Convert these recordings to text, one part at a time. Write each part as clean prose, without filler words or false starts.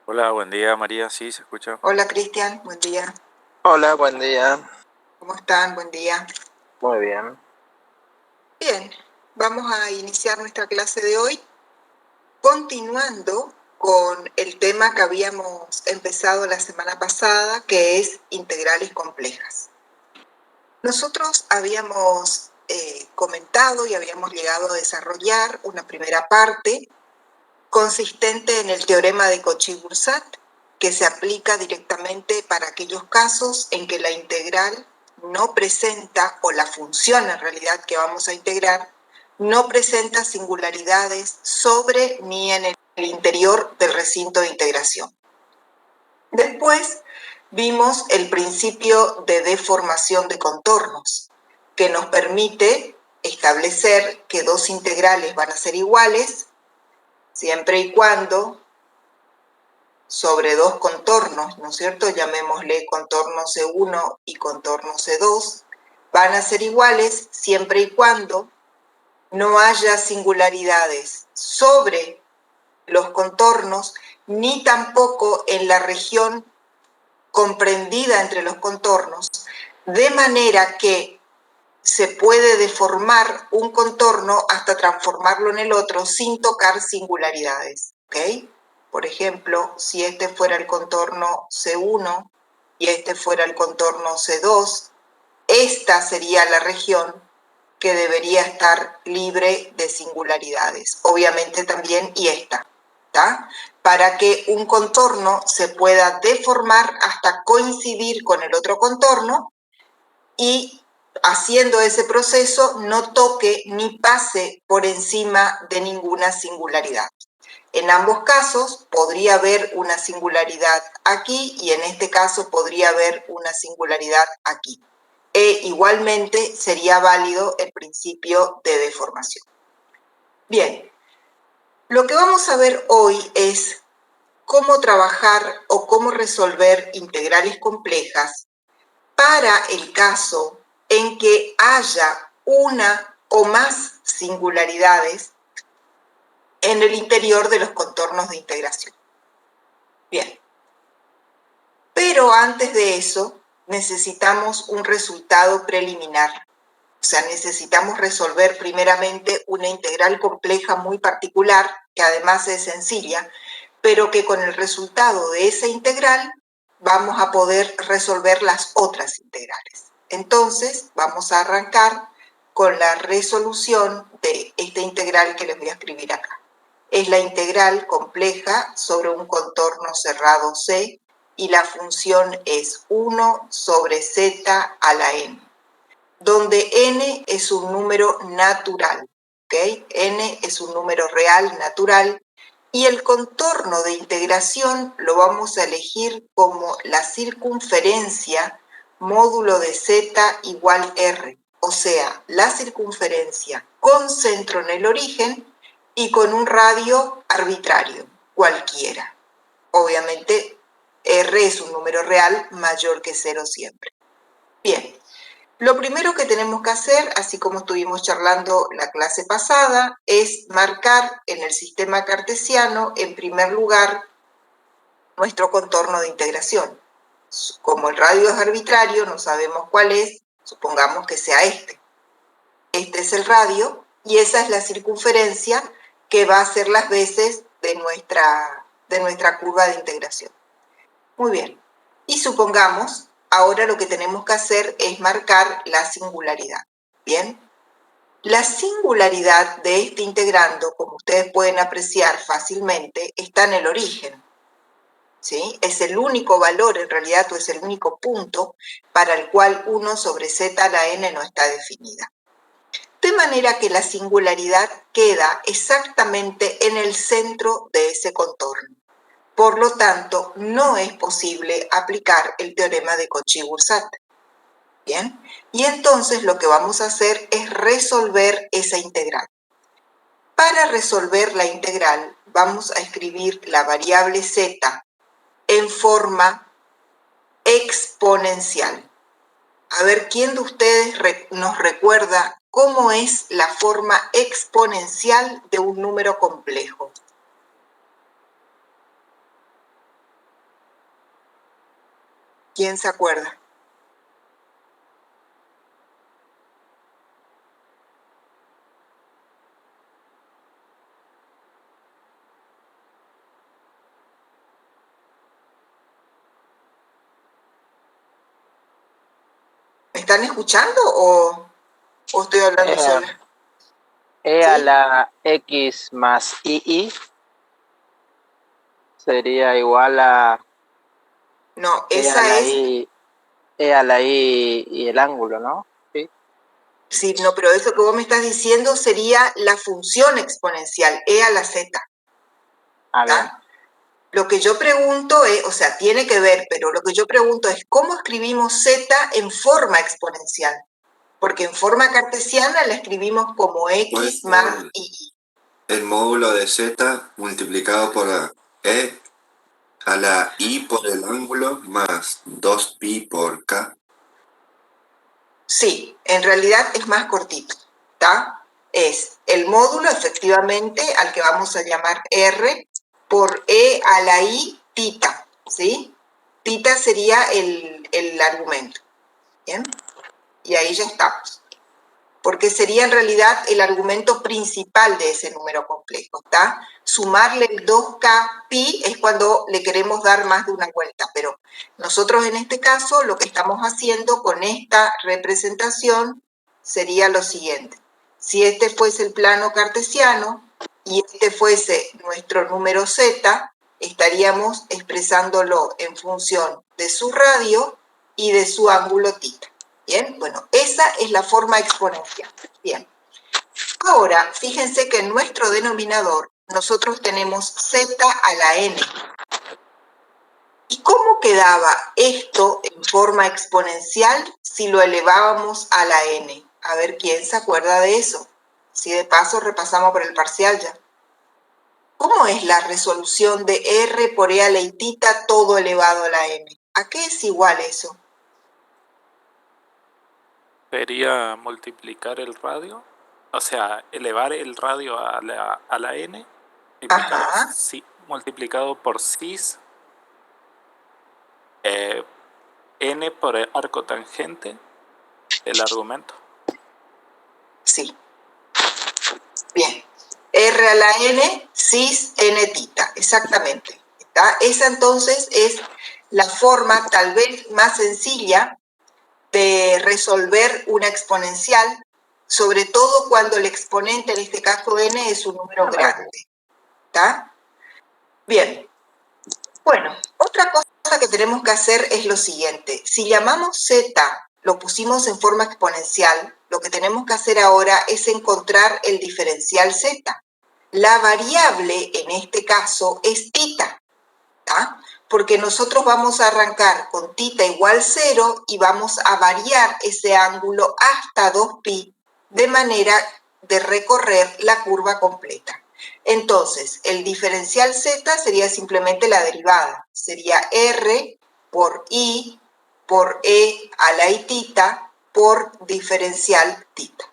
Hola, buen día María, ¿sí se escucha? Hola Cristian, buen día. Hola, buen día. ¿Cómo están? Buen día. Muy bien. Bien, vamos a iniciar nuestra clase de hoy continuando con el tema que habíamos empezado la semana pasada, que es integrales complejas. Nosotros habíamos comentado y habíamos llegado a desarrollar una primera parte consistente en el teorema de Cauchy-Boursat, que se aplica directamente para aquellos casos en que la integral no presenta, o la función en realidad que vamos a integrar, no presenta singularidades sobre ni en el interior del recinto de integración. Después vimos el principio de deformación de contornos, que nos permite establecer que dos integrales van a ser iguales siempre y cuando sobre dos contornos, ¿no es cierto?, llamémosle contorno C1 y contorno C2, van a ser iguales siempre y cuando no haya singularidades sobre los contornos, ni tampoco en la región comprendida entre los contornos, de manera que se puede deformar un contorno hasta transformarlo en el otro sin tocar singularidades, ¿ok? Por ejemplo, si este fuera el contorno C1 y este fuera el contorno C2, esta sería la región que debería estar libre de singularidades. Obviamente también y esta, ¿tá? Para que un contorno se pueda deformar hasta coincidir con el otro contorno y haciendo ese proceso no toque ni pase por encima de ninguna singularidad. En ambos casos podría haber una singularidad aquí y en este caso podría haber una singularidad aquí. E igualmente sería válido el principio de deformación. Bien, lo que vamos a ver hoy es cómo trabajar o cómo resolver integrales complejas para el caso en que haya una o más singularidades en el interior de los contornos de integración. Bien, pero antes de eso necesitamos un resultado preliminar. O sea, necesitamos resolver primeramente una integral compleja muy particular, que además es sencilla, pero que con el resultado de esa integral vamos a poder resolver las otras integrales. Entonces, vamos a arrancar con la resolución de esta integral que les voy a escribir acá. Es la integral compleja sobre un contorno cerrado C y la función es 1 sobre z a la n, donde n es un número natural, ¿ok? N es un número real, natural, y el contorno de integración lo vamos a elegir como la circunferencia módulo de z igual r, o sea, la circunferencia con centro en el origen y con un radio arbitrario, cualquiera. Obviamente, r es un número real mayor que 0 siempre. Bien. Lo primero que tenemos que hacer, así como estuvimos charlando la clase pasada, es marcar en el sistema cartesiano, en primer lugar, nuestro contorno de integración. Como el radio es arbitrario, no sabemos cuál es, supongamos que sea este. Este es el radio y esa es la circunferencia que va a ser las veces de nuestra curva de integración. Muy bien. Y supongamos, ahora lo que tenemos que hacer es marcar la singularidad. Bien. La singularidad de este integrando, como ustedes pueden apreciar fácilmente, está en el origen. ¿Sí? Es el único valor, en realidad, o es el único punto para el cual 1 sobre z a la n no está definida. De manera que la singularidad queda exactamente en el centro de ese contorno. Por lo tanto, no es posible aplicar el teorema de Cauchy-Boursat. Bien, y entonces lo que vamos a hacer es resolver esa integral. Para resolver la integral, vamos a escribir la variable z en forma exponencial. A ver, ¿quién de ustedes nos recuerda cómo es la forma exponencial de un número complejo? ¿Quién se acuerda? ¿Me están escuchando o estoy hablando sola? E a ¿Sí? la X más II sería igual a No, E a esa la es, I, E a la I y el ángulo, ¿no? Sí. sí, no, pero eso que vos me estás diciendo sería la función exponencial, e a la z. Ah, bien. ¿Tá? Lo que yo pregunto es, o sea, tiene que ver, pero lo que yo pregunto es cómo escribimos z en forma exponencial. Porque en forma cartesiana la escribimos como x más y. El módulo de z multiplicado por e a la i por el ángulo más 2pi por k. Sí, en realidad es más cortito, ¿está? Es el módulo, efectivamente, al que vamos a llamar r, por e a la i tita, ¿sí? Tita sería el argumento, ¿bien? Y ahí ya estamos. Porque sería en realidad el argumento principal de ese número complejo, ¿está? Sumarle el 2k pi es cuando le queremos dar más de una vuelta, pero nosotros en este caso lo que estamos haciendo con esta representación sería lo siguiente. Si este fuese el plano cartesiano y este fuese nuestro número z, estaríamos expresándolo en función de su radio y de su ángulo tita. Bien, bueno, esa es la forma exponencial. Bien. Ahora, fíjense que en nuestro denominador nosotros tenemos z a la n. ¿Y cómo quedaba esto en forma exponencial si lo elevábamos a la n? A ver, ¿quién se acuerda de eso? Si de paso repasamos por el parcial ya. ¿Cómo es la resolución de r por e a la tita todo elevado a la n? ¿A qué es igual eso? Sería multiplicar el radio, o sea, elevar el radio a la n, Ajá. multiplicado por cis, n por el arco tangente del argumento. Sí. Bien. R a la n, cis n tita, exactamente. ¿Está? Esa entonces es la forma tal vez más sencilla de resolver una exponencial, sobre todo cuando el exponente, en este caso n, es un número grande. ¿Está? Bien. Bueno, otra cosa que tenemos que hacer es lo siguiente. Si llamamos z, lo pusimos en forma exponencial, lo que tenemos que hacer ahora es encontrar el diferencial z. La variable en este caso es tita, ¿tá? Porque nosotros vamos a arrancar con tita igual 0 y vamos a variar ese ángulo hasta 2pi de manera de recorrer la curva completa. Entonces, el diferencial z sería simplemente la derivada. Sería r por i por e a la i tita por diferencial tita.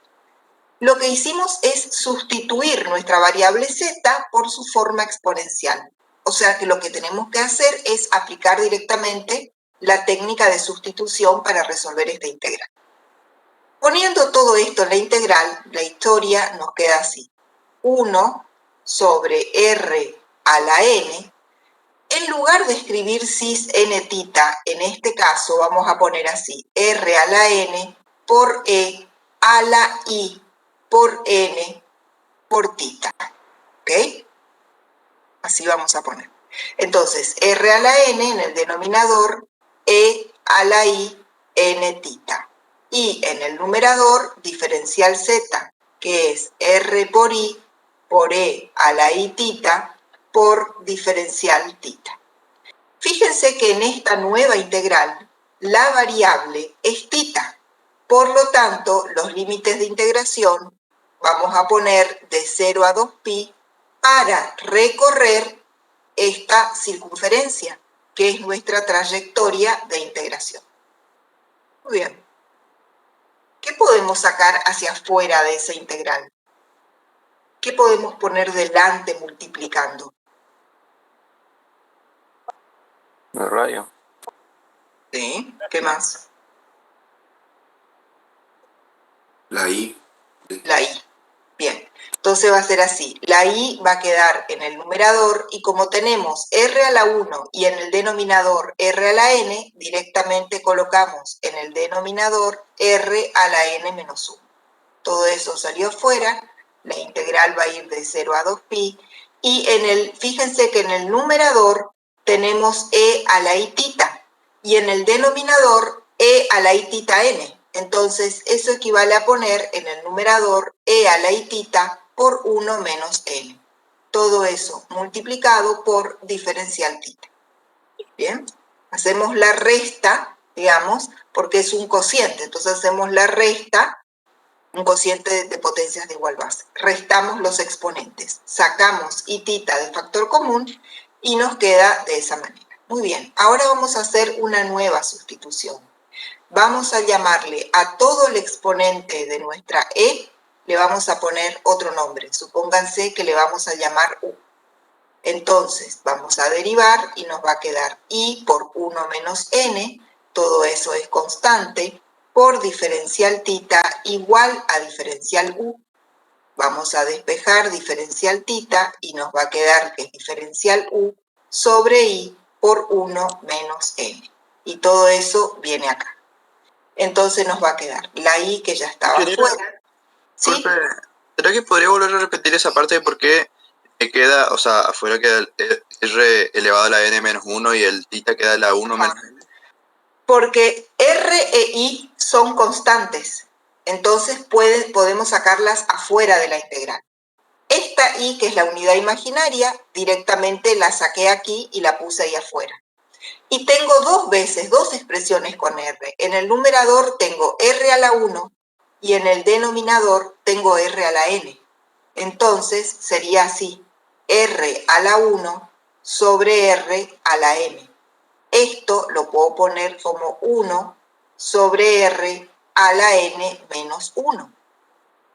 Lo que hicimos es sustituir nuestra variable z por su forma exponencial. O sea que lo que tenemos que hacer es aplicar directamente la técnica de sustitución para resolver esta integral. Poniendo todo esto en la integral, la historia nos queda así. 1 sobre r a la n. En lugar de escribir cis n tita, en este caso vamos a poner así, r a la n por e a la i por n por tita, ¿ok? Así vamos a poner. Entonces, r a la n en el denominador, e a la i, n tita. Y en el numerador, diferencial z, que es r por i por e a la i tita por diferencial tita. Fíjense que en esta nueva integral, la variable es tita. Por lo tanto, los límites de integración vamos a poner de 0 a 2pi para recorrer esta circunferencia, que es nuestra trayectoria de integración. Muy bien. ¿Qué podemos sacar hacia afuera de esa integral? ¿Qué podemos poner delante multiplicando? El radio. ¿Sí? ¿Qué más? La I. La I. Bien, entonces va a ser así. La I va a quedar en el numerador y como tenemos R a la 1 y en el denominador R a la N, directamente colocamos en el denominador R a la N menos 1. Todo eso salió fuera, la integral va a ir de 0 a 2pi y fíjense que en el numerador tenemos E a la I tita y en el denominador E a la I tita n. Entonces, eso equivale a poner en el numerador E a la I tita por 1 menos n. Todo eso multiplicado por diferencial tita. Bien, hacemos la resta, digamos, porque es un cociente. Entonces, hacemos la resta, un cociente de potencias de igual base. Restamos los exponentes, sacamos I tita de factor común y nos queda de esa manera. Muy bien, ahora vamos a hacer una nueva sustitución. Vamos a llamarle a todo el exponente de nuestra E, le vamos a poner otro nombre. Supónganse que le vamos a llamar U. Entonces, vamos a derivar y nos va a quedar I por 1 menos n, todo eso es constante, por diferencial tita igual a diferencial U. Vamos a despejar diferencial tita y nos va a quedar que es diferencial U sobre I por 1 menos n. Y todo eso viene acá. Entonces nos va a quedar la I que ya estaba afuera. ¿Sí? ¿Será que podría volver a repetir esa parte de por qué queda, o sea, afuera queda el r elevado a la n menos 1 y el tita queda a la 1 menos n? Porque R e I son constantes, entonces podemos sacarlas afuera de la integral. Esta I, que es la unidad imaginaria, directamente la saqué aquí y la puse ahí afuera. Y tengo dos expresiones con R. En el numerador tengo R a la 1 y en el denominador tengo R a la n. Entonces sería así, R a la 1 sobre R a la n. Esto lo puedo poner como 1 sobre R a la n menos 1.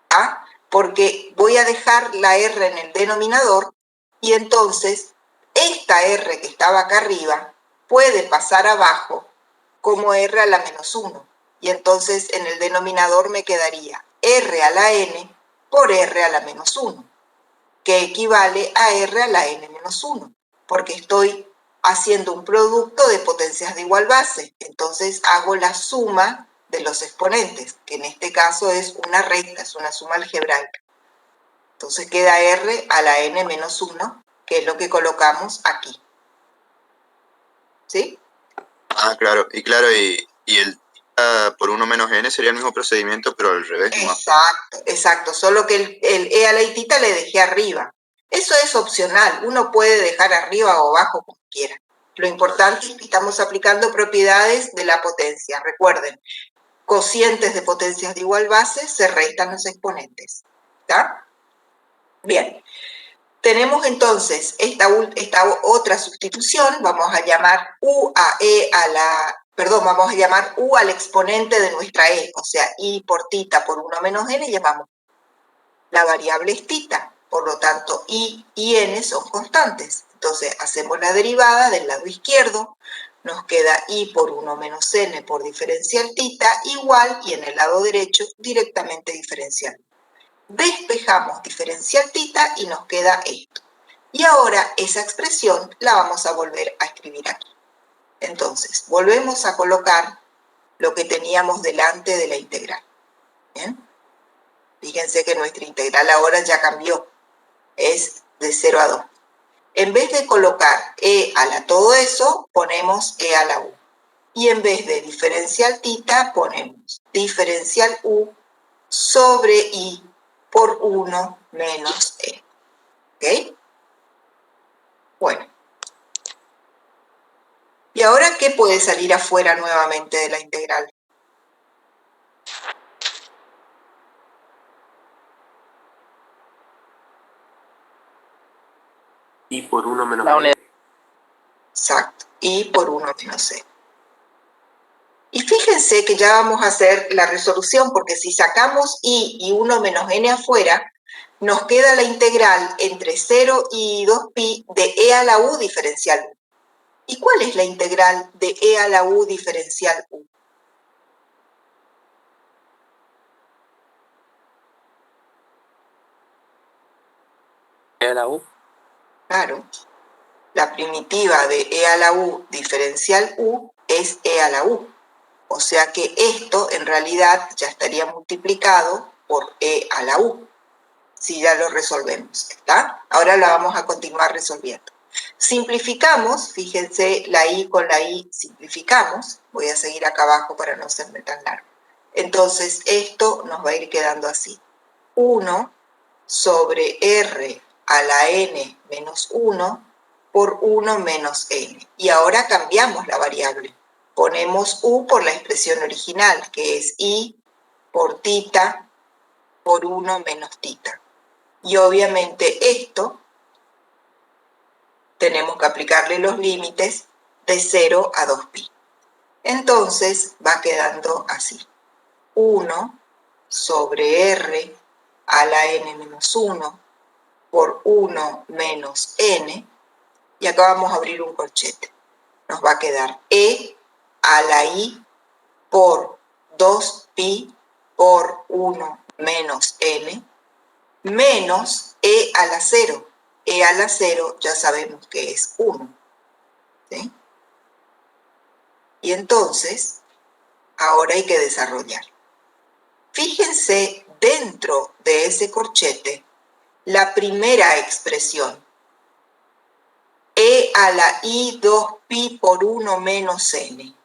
¿Ah? Porque voy a dejar la R en el denominador y entonces esta R que estaba acá arriba puede pasar abajo como R a la menos 1. Y entonces en el denominador me quedaría R a la n por R a la menos 1, que equivale a R a la n menos 1, porque estoy haciendo un producto de potencias de igual base. Entonces hago la suma de los exponentes, que en este caso es una recta, es una suma algebraica. Entonces queda R a la n menos 1, que es lo que colocamos aquí. ¿Sí? Ah, claro, y el tita por 1 menos n sería el mismo procedimiento, pero al revés. Exacto, exacto, solo que el E a la I tita le dejé arriba. Eso es opcional, uno puede dejar arriba o abajo como quiera. Lo importante es que estamos aplicando propiedades de la potencia. Recuerden, cocientes de potencias de igual base se restan los exponentes. ¿Está? Bien. Tenemos entonces esta otra sustitución. Vamos a llamar U a E a la... Perdón, vamos a llamar U al exponente de nuestra E. O sea, I por tita por 1 menos n llamamos. La variable es tita. Por lo tanto, I y n son constantes. Entonces, hacemos la derivada del lado izquierdo. Nos queda I por 1 menos n por diferencial tita igual, y en el lado derecho, directamente diferencial. Despejamos diferencial tita y nos queda esto. Y ahora esa expresión la vamos a volver a escribir aquí. Entonces, volvemos a colocar lo que teníamos delante de la integral. ¿Bien? Fíjense que nuestra integral ahora ya cambió. Es de 0 a 2. En vez de colocar E a la todo eso, ponemos E a la U. Y en vez de diferencial tita, ponemos diferencial U sobre I por 1 menos E. ¿Ok? Bueno. ¿Y ahora qué puede salir afuera nuevamente de la integral? I por 1 menos La n. unidad. Exacto, I por 1 menos E. Y fíjense que ya vamos a hacer la resolución, porque si sacamos I y 1 menos n afuera, nos queda la integral entre 0 y 2pi de E a la U diferencial U. ¿Y cuál ¿Cuál es la integral de e a la u diferencial u? E a la U. Claro, la primitiva de e a la u diferencial u es e a la u. O sea que esto en realidad ya estaría multiplicado por e a la u, si ya lo resolvemos, ¿está? Ahora la vamos a continuar resolviendo. Simplificamos, fíjense, la i con la i simplificamos. Voy a seguir acá abajo para no hacerme tan largo. Entonces, esto nos va a ir quedando así. 1 sobre r a la n menos 1 por 1 menos n. Y ahora cambiamos la variable. Ponemos u por la expresión original, que es i por tita por 1 menos tita. Y obviamente esto tenemos que aplicarle los límites de 0 a 2pi. Entonces va quedando así. 1 sobre r a la n menos 1 por 1 menos n. Y acá vamos a abrir un corchete. Nos va a quedar e a la i por 2pi por 1 menos n menos e a la 0. E a la 0 ya sabemos que es 1. ¿Sí? Y entonces, ahora hay que desarrollar. Fíjense dentro de ese corchete la primera expresión. E a la i 2pi por 1 menos n.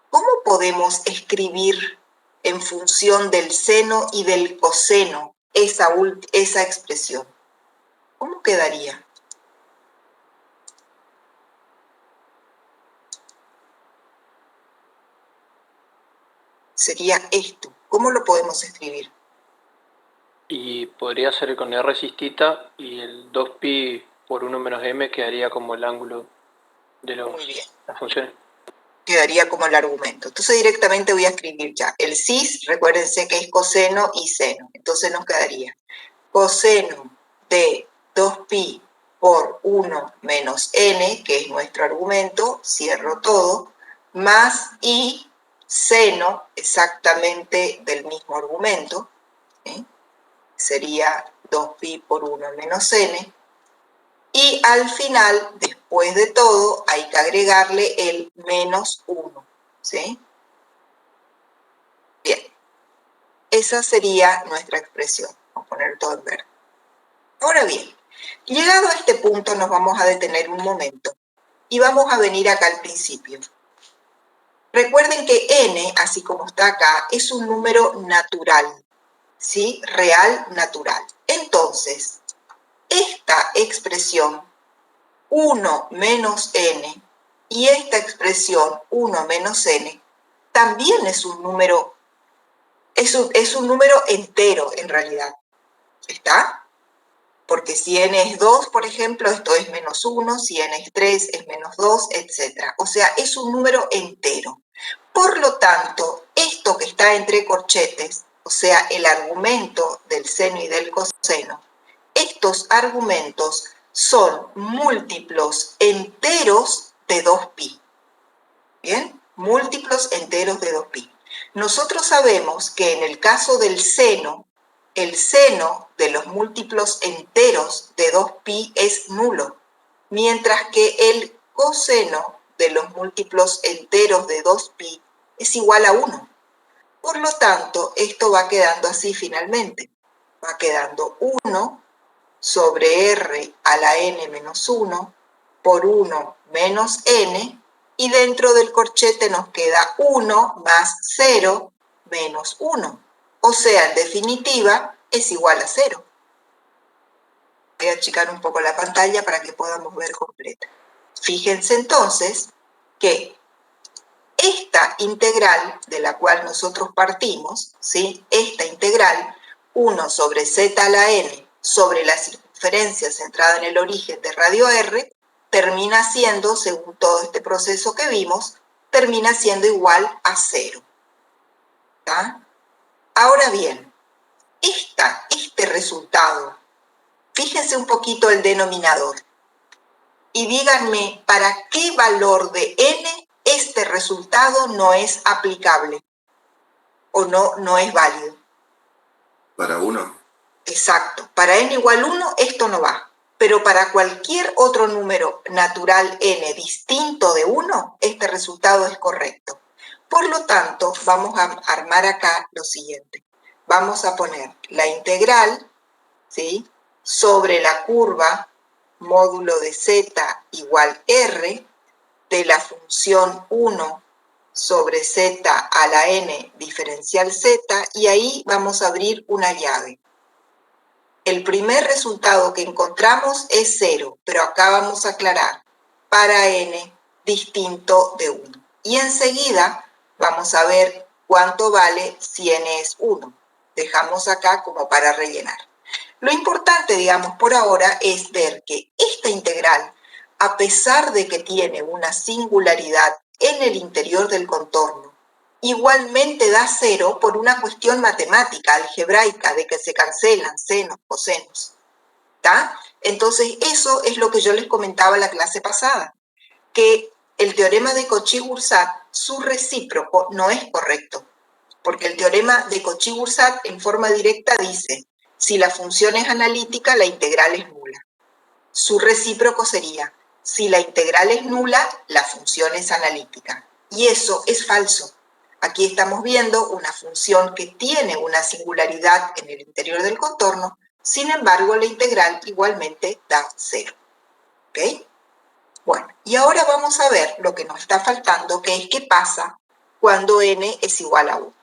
¿Cómo podemos escribir en función del seno y del coseno esa expresión? ¿Cómo quedaría? Sería esto. ¿Cómo lo podemos escribir? Y podría ser con R cisthita y el 2pi por 1 menos m quedaría como el ángulo de Muy bien. las funciones. Quedaría como el argumento. Entonces directamente voy a escribir ya. El cis, recuérdense que es coseno y seno. Entonces nos quedaría coseno de 2pi por 1 menos n, que es nuestro argumento, cierro todo, más i seno exactamente del mismo argumento, ¿sí? Sería 2pi por 1 menos n, y al final, después de todo, hay que agregarle el menos 1, ¿sí? Bien, esa sería nuestra expresión. Vamos a poner todo en verde. Ahora bien, llegado a este punto nos vamos a detener un momento y vamos a venir acá al principio. Recuerden que n, así como está acá, es un número natural, ¿sí? Real natural. Entonces, esta expresión 1 menos n y esta expresión 1 menos n también es un número, es un número entero en realidad. ¿Está? Porque si n es 2, por ejemplo, esto es menos 1, si n es 3 es menos 2, etc. O sea, es un número entero. Por lo tanto, esto que está entre corchetes, o sea, el argumento del seno y del coseno, estos argumentos son múltiplos enteros de 2pi. ¿Bien? Múltiplos enteros de 2pi. Nosotros sabemos que en el caso del seno, el seno de los múltiplos enteros de 2pi es nulo, mientras que el coseno de los múltiplos enteros de 2pi es igual a 1. Por lo tanto, esto va quedando así finalmente. Va quedando 1 sobre r a la n menos 1 por 1 menos n, y dentro del corchete nos queda 1 más 0 menos 1. O sea, en definitiva, es igual a 0. Voy a achicar un poco la pantalla para que podamos ver completa. Fíjense entonces que esta integral de la cual nosotros partimos, ¿sí? Esta integral, 1 sobre z a la n sobre la circunferencia centrada en el origen de radio r, termina siendo, según todo este proceso que vimos, termina siendo igual a 0. ¿Está? Ahora bien, este resultado, fíjense un poquito el denominador. y díganme para qué valor de n este resultado no es aplicable o no es válido. Para 1. Exacto. Para n igual 1 esto no va. Pero para cualquier otro número natural n distinto de 1, este resultado es correcto. Por lo tanto, vamos a armar acá lo siguiente. Vamos a poner la integral, ¿sí?, sobre la curva módulo de z igual r de la función 1 sobre z a la n diferencial z, y ahí vamos a abrir una llave. El primer resultado que encontramos es 0, pero acá vamos a aclarar, para n distinto de 1. Y enseguida vamos a ver cuánto vale si n es 1. Dejamos acá como para rellenar. Lo importante, digamos, por ahora es ver que esta integral, a pesar de que tiene una singularidad en el interior del contorno, igualmente da 0 por una cuestión matemática, algebraica, de que se cancelan senos, cosenos. ¿Está? Entonces, eso es lo que yo les comentaba la clase pasada, que el teorema de Cauchy-Goursat, su recíproco no es correcto, porque el teorema de Cauchy-Goursat en forma directa dice, si la función es analítica, la integral es nula. Su recíproco sería, si la integral es nula, la función es analítica. Y eso es falso. Aquí estamos viendo una función que tiene una singularidad en el interior del contorno, sin embargo, la integral igualmente da 0. ¿Ok? Bueno, y ahora vamos a ver lo que nos está faltando, que es qué pasa cuando n es igual a 1.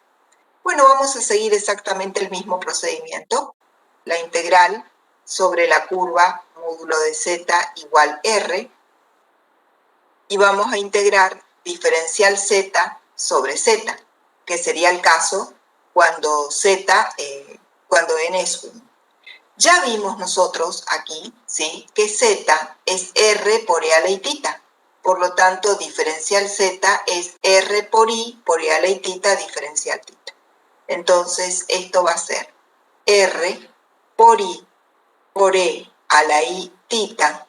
Bueno, vamos a seguir exactamente el mismo procedimiento. La integral sobre la curva módulo de z igual r, y vamos a integrar diferencial z sobre z, que sería el caso cuando cuando n es 1. Ya vimos nosotros aquí, ¿sí?, que z es r por e a la itita. Por lo tanto, diferencial z es r por i por e a la itita diferencial tita. Entonces, esto va a ser r por i por e a la i tita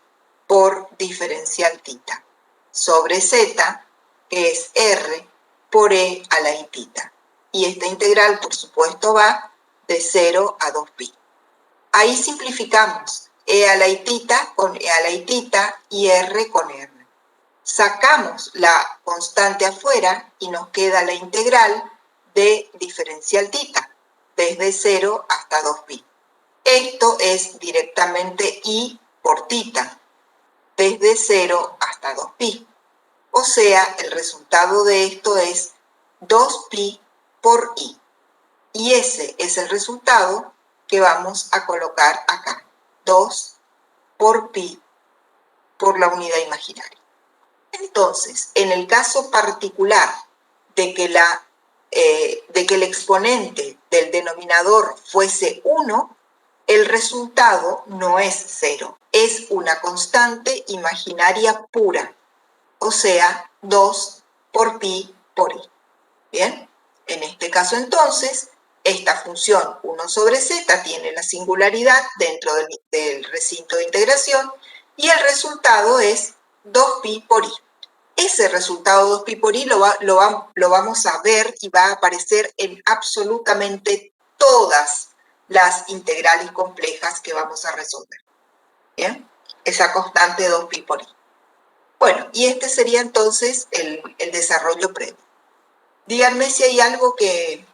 por diferencial tita sobre z, que es r por e a la i tita. Y esta integral, por supuesto, va de 0 a 2pi. Ahí simplificamos e a la i tita con e a la i tita y r con r. Sacamos la constante afuera y nos queda la integral de diferencial tita, desde 0 hasta 2pi. Esto es directamente i por tita, desde 0 hasta 2pi. O sea, el resultado de esto es 2pi por i. Y ese es el resultado que vamos a colocar acá. 2 por pi por la unidad imaginaria. Entonces, en el caso particular de que el exponente del denominador fuese 1, el resultado no es 0, es una constante imaginaria pura, o sea, 2 por pi por i. ¿Bien? En este caso, entonces, esta función 1 sobre z tiene la singularidad dentro del recinto de integración y el resultado es 2pi por i. Ese resultado 2pi por i lo vamos a ver y va a aparecer en absolutamente todas las integrales complejas que vamos a resolver. ¿Bien? Esa constante 2pi por i. Bueno, y este sería entonces el desarrollo previo. Díganme si hay algo que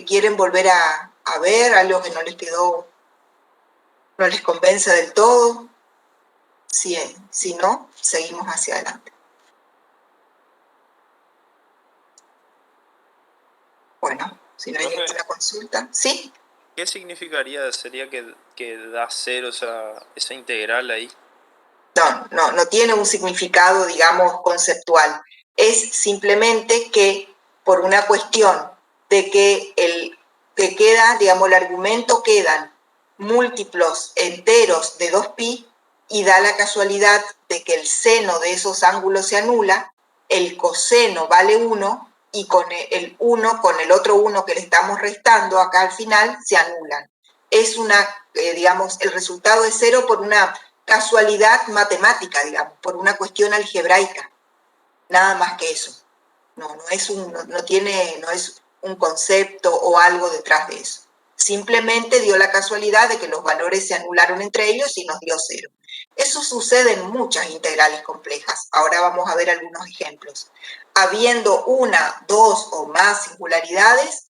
quieren volver a ver, algo que no les quedó, no les convence del todo. Si no, seguimos hacia adelante. Bueno, si no hay ninguna consulta. ¿Sí? ¿Qué significaría? ¿Sería que da 0 esa integral ahí? No tiene un significado, digamos, conceptual. Es simplemente que por una cuestión de que el argumento quedan múltiplos enteros de 2pi y da la casualidad de que el seno de esos ángulos se anula, el coseno vale 1 y con el 1 con el otro 1 que le estamos restando acá al final se anulan. Es el resultado es 0 por una casualidad matemática, digamos, por una cuestión algebraica. Nada más que eso. No es un concepto o algo detrás de eso. Simplemente dio la casualidad de que los valores se anularon entre ellos y nos dio 0. Eso sucede en muchas integrales complejas. Ahora vamos a ver algunos ejemplos. Habiendo una, dos o más singularidades,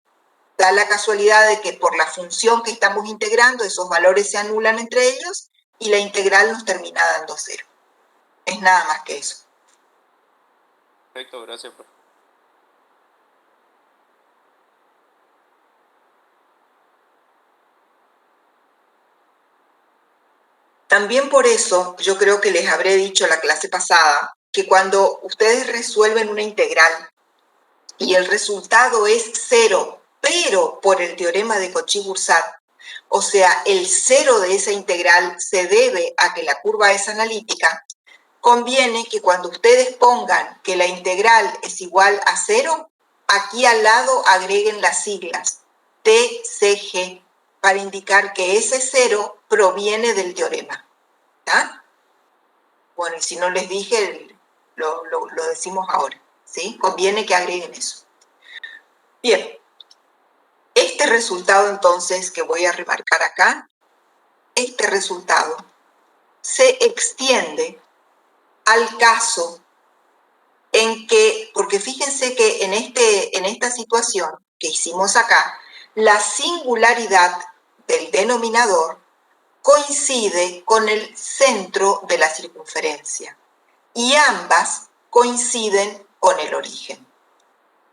da la casualidad de que por la función que estamos integrando, esos valores se anulan entre ellos y la integral nos termina dando 0. Es nada más que eso. Perfecto, gracias, profe. También por eso yo creo que les habré dicho la clase pasada que cuando ustedes resuelven una integral y el resultado es 0, pero por el teorema de Cauchy-Boursat, o sea, el 0 de esa integral se debe a que la curva es analítica, conviene que cuando ustedes pongan que la integral es igual a 0, aquí al lado agreguen las siglas TCG para indicar que ese 0 proviene del teorema. ¿Está? Bueno, y si no les dije, lo decimos ahora, ¿sí? Conviene que agreguen eso. Bien, este resultado entonces que voy a remarcar acá, este resultado se extiende al caso en que, porque fíjense que en esta situación que hicimos acá, la singularidad del denominador coincide con el centro de la circunferencia y ambas coinciden con el origen.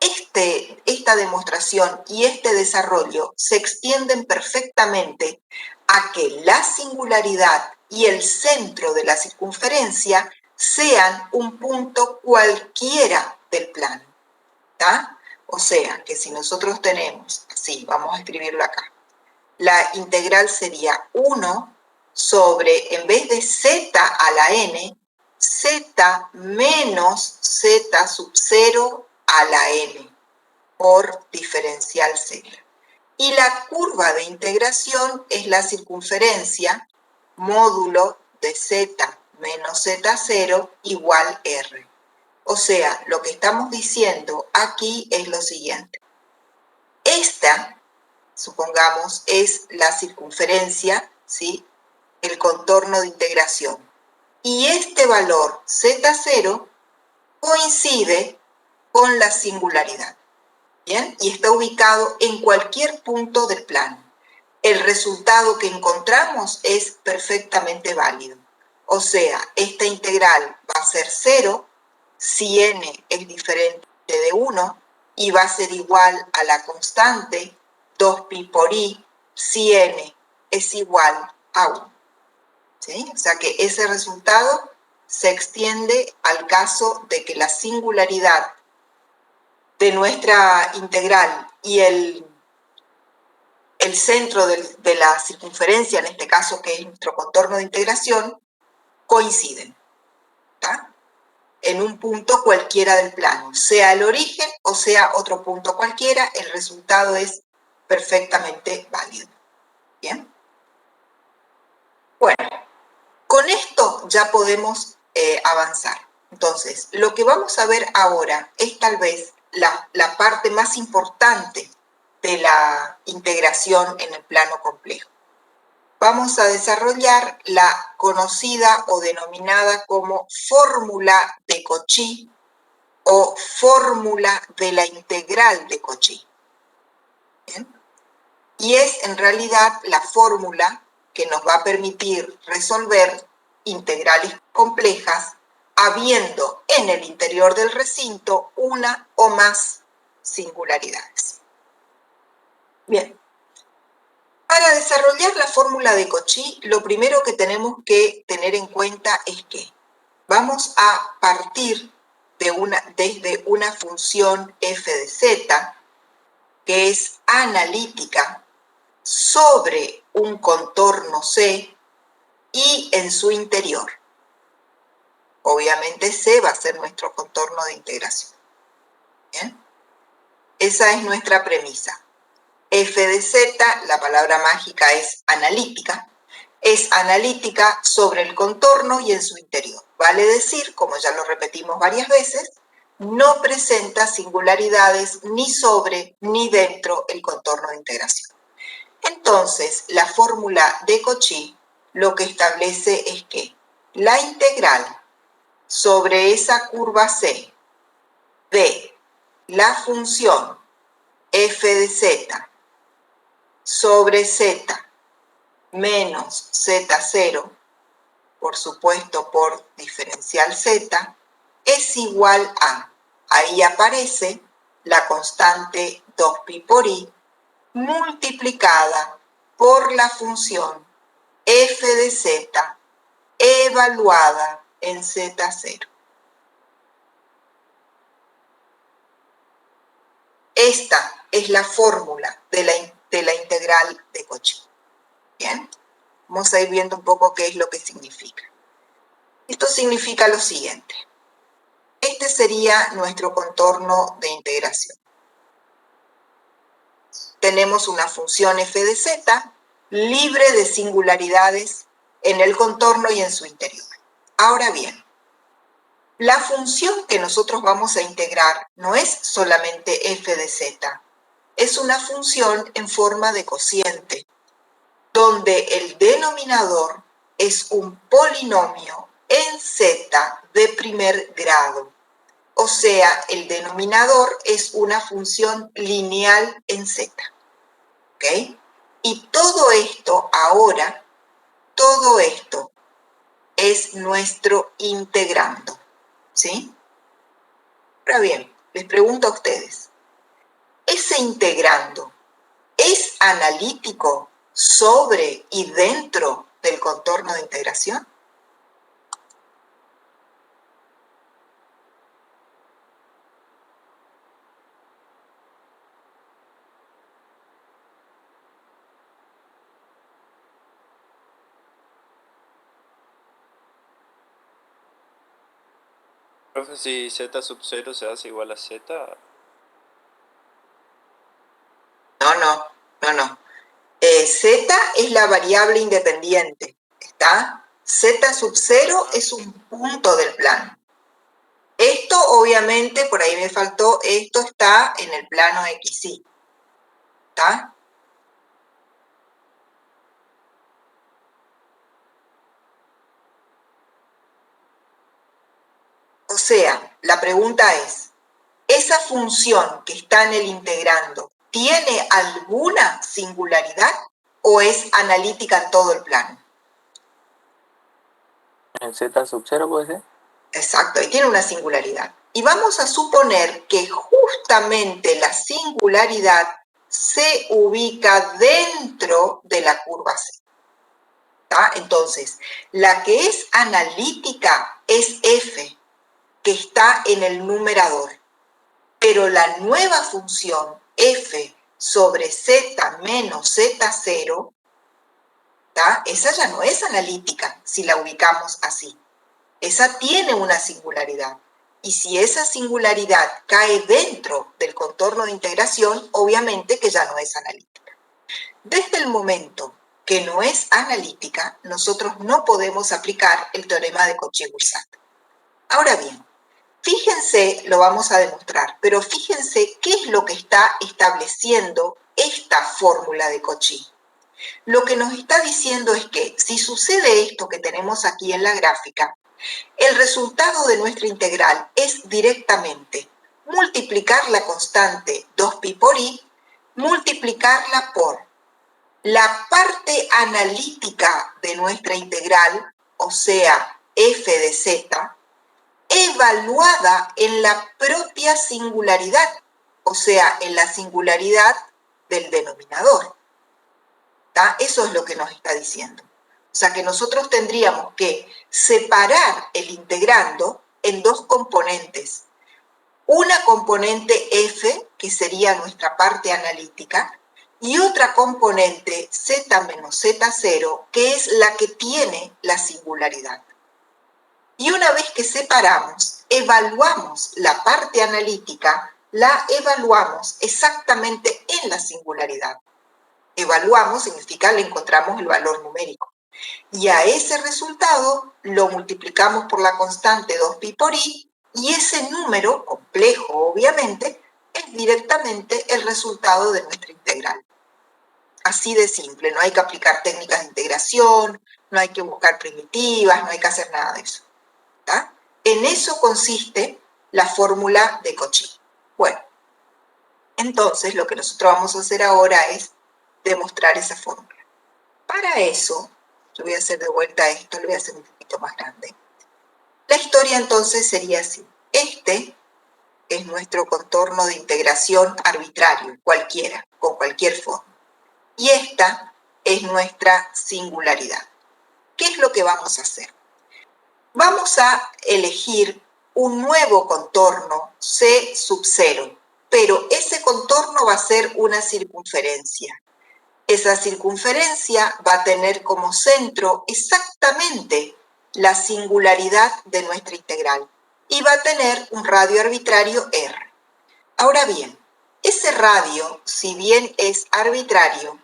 Esta demostración y este desarrollo se extienden perfectamente a que la singularidad y el centro de la circunferencia sean un punto cualquiera del plano. ¿Tá? O sea, que si nosotros tenemos, así, vamos a escribirlo acá, la integral sería 1 sobre, en vez de z a la n, z menos z sub 0 a la n, por diferencial sigla. Y la curva de integración es la circunferencia módulo de z menos z0 igual r. O sea, lo que estamos diciendo aquí es lo siguiente. Esta, supongamos, es la circunferencia, ¿sí? El contorno de integración. Y este valor z0 coincide con la singularidad. ¿Bien? Y está ubicado en cualquier punto del plano. El resultado que encontramos es perfectamente válido. O sea, esta integral va a ser 0 si n es diferente de 1 y va a ser igual a la constante 2pi por i si n es igual a 1. ¿Sí? O sea que ese resultado se extiende al caso de que la singularidad de nuestra integral y el centro de la circunferencia, en este caso que es nuestro contorno de integración, coinciden. ¿Tá? En un punto cualquiera del plano, sea el origen o sea otro punto cualquiera, el resultado es perfectamente válido. ¿Bien? Bueno, con esto ya podemos avanzar. Entonces, lo que vamos a ver ahora es tal vez la parte más importante de la integración en el plano complejo. Vamos a desarrollar la conocida o denominada como fórmula de Cauchy o fórmula de la integral de Cauchy. ¿Bien? Y es en realidad la fórmula que nos va a permitir resolver integrales complejas habiendo en el interior del recinto una o más singularidades. Bien, para desarrollar la fórmula de Cauchy, lo primero que tenemos que tener en cuenta es que vamos a partir desde una función f de z, que es analítica, sobre un contorno C y en su interior. Obviamente C va a ser nuestro contorno de integración. ¿Bien? Esa es nuestra premisa. F de z, la palabra mágica es analítica, es analítica sobre el contorno y en su interior. Vale decir, como ya lo repetimos varias veces, no presenta singularidades ni sobre ni dentro el contorno de integración. Entonces, la fórmula de Cauchy lo que establece es que la integral sobre esa curva C de la función f de z sobre z menos z0, por supuesto por diferencial z, es igual a, ahí aparece la constante 2pi por i multiplicada por la función f de z evaluada en z0. Esta es la fórmula de la integral de Cauchy. Bien, vamos a ir viendo un poco qué es lo que significa. Esto significa lo siguiente. Este sería nuestro contorno de integración. Tenemos una función f de z libre de singularidades en el contorno y en su interior. Ahora bien, la función que nosotros vamos a integrar no es solamente f de z, es una función en forma de cociente, donde el denominador es un polinomio en z de primer grado. O sea, el denominador es una función lineal en z. ¿Ok? Y todo esto ahora, todo esto es nuestro integrando. ¿Sí? Ahora bien, les pregunto a ustedes, ¿ese integrando es analítico sobre y dentro del contorno de integración? Profe, si z sub 0 se hace igual a z, No. Z es la variable independiente, ¿está? Z sub 0 es un punto del plano. Esto, obviamente, por ahí me faltó, esto está en el plano XY, ¿está? O sea, la pregunta es, ¿esa función que está en el integrando tiene alguna singularidad o es analítica en todo el plano? ¿En z sub 0 puede ser? Exacto, y tiene una singularidad. Y vamos a suponer que justamente la singularidad se ubica dentro de la curva C. ¿Tá? Entonces, la que es analítica es F, que está en el numerador. Pero la nueva función F sobre Z menos Z0, ¿tá? Esa ya no es analítica si la ubicamos así. Esa tiene una singularidad. Y si esa singularidad cae dentro del contorno de integración, obviamente que ya no es analítica. Desde el momento que no es analítica, nosotros no podemos aplicar el teorema de Cauchy-Wilson. Ahora bien, fíjense, lo vamos a demostrar, pero fíjense qué es lo que está estableciendo esta fórmula de Cauchy. Lo que nos está diciendo es que si sucede esto que tenemos aquí en la gráfica, el resultado de nuestra integral es directamente multiplicar la constante 2pi por i, multiplicarla por la parte analítica de nuestra integral, o sea, f de z, evaluada en la propia singularidad, o sea, en la singularidad del denominador. ¿Tá? Eso es lo que nos está diciendo. O sea que nosotros tendríamos que separar el integrando en dos componentes. Una componente f, que sería nuestra parte analítica, y otra componente z menos z0, que es la que tiene la singularidad. Y una vez que separamos, evaluamos la parte analítica, la evaluamos exactamente en la singularidad. Evaluamos significa le encontramos el valor numérico. Y a ese resultado lo multiplicamos por la constante 2pi por i, y ese número, complejo obviamente, es directamente el resultado de nuestra integral. Así de simple, no hay que aplicar técnicas de integración, no hay que buscar primitivas, no hay que hacer nada de eso. ¿Tá? En eso consiste la fórmula de Cauchy. Bueno, entonces lo que nosotros vamos a hacer ahora es demostrar esa fórmula. Para eso, yo voy a hacer de vuelta esto, lo voy a hacer un poquito más grande. La historia entonces sería así. Este es nuestro contorno de integración arbitrario, cualquiera, con cualquier forma. Y esta es nuestra singularidad. ¿Qué es lo que vamos a hacer? Vamos a elegir un nuevo contorno C sub 0, pero ese contorno va a ser una circunferencia. Esa circunferencia va a tener como centro exactamente la singularidad de nuestra integral y va a tener un radio arbitrario R. Ahora bien, ese radio, si bien es arbitrario,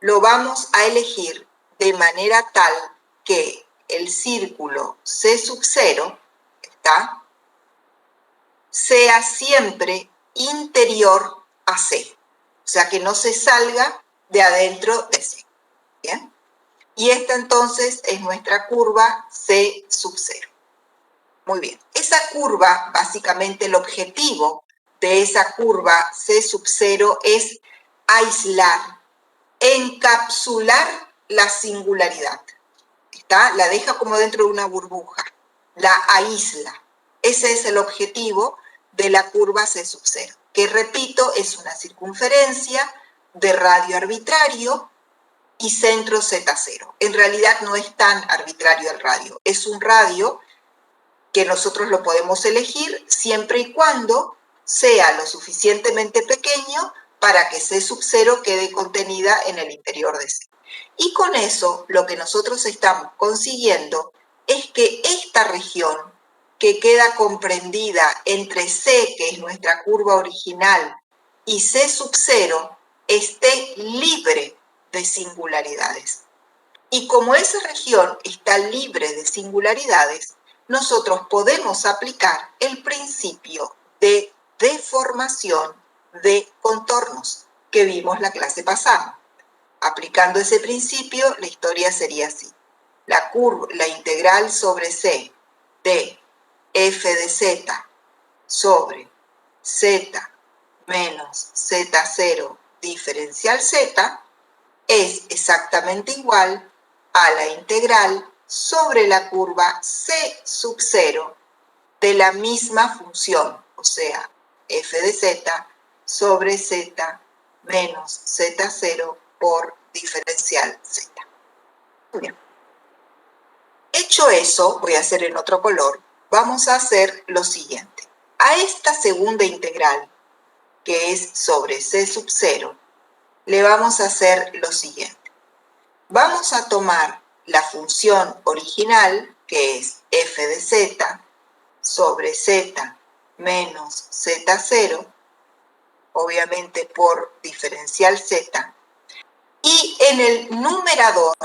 lo vamos a elegir de manera tal que el círculo C sub 0 sea siempre interior a C. O sea, que no se salga de adentro de C. ¿Bien? Y esta entonces es nuestra curva C sub 0. Muy bien. Esa curva, básicamente el objetivo de esa curva C sub 0 es aislar, encapsular la singularidad. La deja como dentro de una burbuja, la aísla. Ese es el objetivo de la curva C sub 0, que repito, es una circunferencia de radio arbitrario y centro Z0. En realidad no es tan arbitrario el radio, es un radio que nosotros lo podemos elegir siempre y cuando sea lo suficientemente pequeño para que C sub 0 quede contenida en el interior de C. Y con eso lo que nosotros estamos consiguiendo es que esta región que queda comprendida entre C, que es nuestra curva original, y C sub 0, esté libre de singularidades. Y como esa región está libre de singularidades, nosotros podemos aplicar el principio de deformación de contornos que vimos la clase pasada. Aplicando ese principio, la historia sería así. La integral sobre C de f de z sobre z menos z0 diferencial z es exactamente igual a la integral sobre la curva C sub 0 de la misma función, o sea, f de z sobre z menos z0 por diferencial z. Muy bien. Hecho eso, voy a hacer en otro color, vamos a hacer lo siguiente. A esta segunda integral, que es sobre C sub 0, le vamos a hacer lo siguiente. Vamos a tomar la función original, que es f de z, sobre z menos z0, obviamente por diferencial z, y en el numerador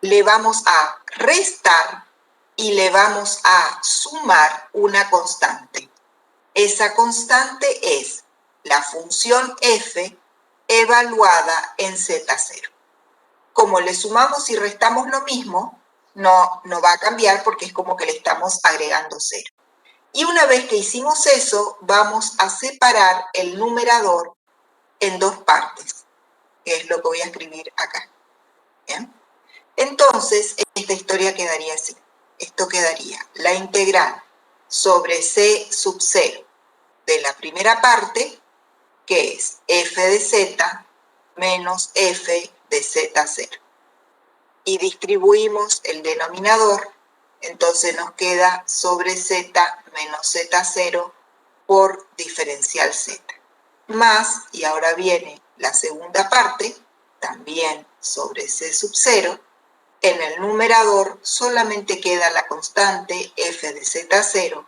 le vamos a restar y le vamos a sumar una constante. Esa constante es la función f evaluada en z0. Como le sumamos y restamos lo mismo, no va a cambiar porque es como que le estamos agregando 0. Y una vez que hicimos eso, vamos a separar el numerador en dos partes, que es lo que voy a escribir acá. ¿Bien? Entonces, esta historia quedaría así. Esto quedaría la integral sobre C sub 0 de la primera parte, que es f de z menos f de z0. Y distribuimos el denominador, entonces nos queda sobre z menos z0 por diferencial z. Más, y ahora viene la segunda parte, también sobre c sub 0, en el numerador solamente queda la constante f de z0,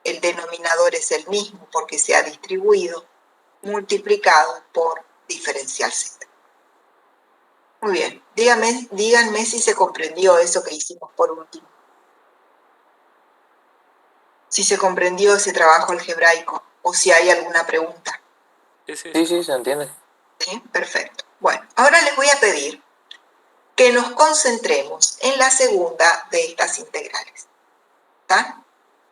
el denominador es el mismo porque se ha distribuido, multiplicado por diferencial z. Muy bien. Díganme si se comprendió eso que hicimos por último. Si se comprendió ese trabajo algebraico o si hay alguna pregunta. Sí, se entiende. ¿Sí? Perfecto. Bueno, ahora les voy a pedir que nos concentremos en la segunda de estas integrales. ¿Está?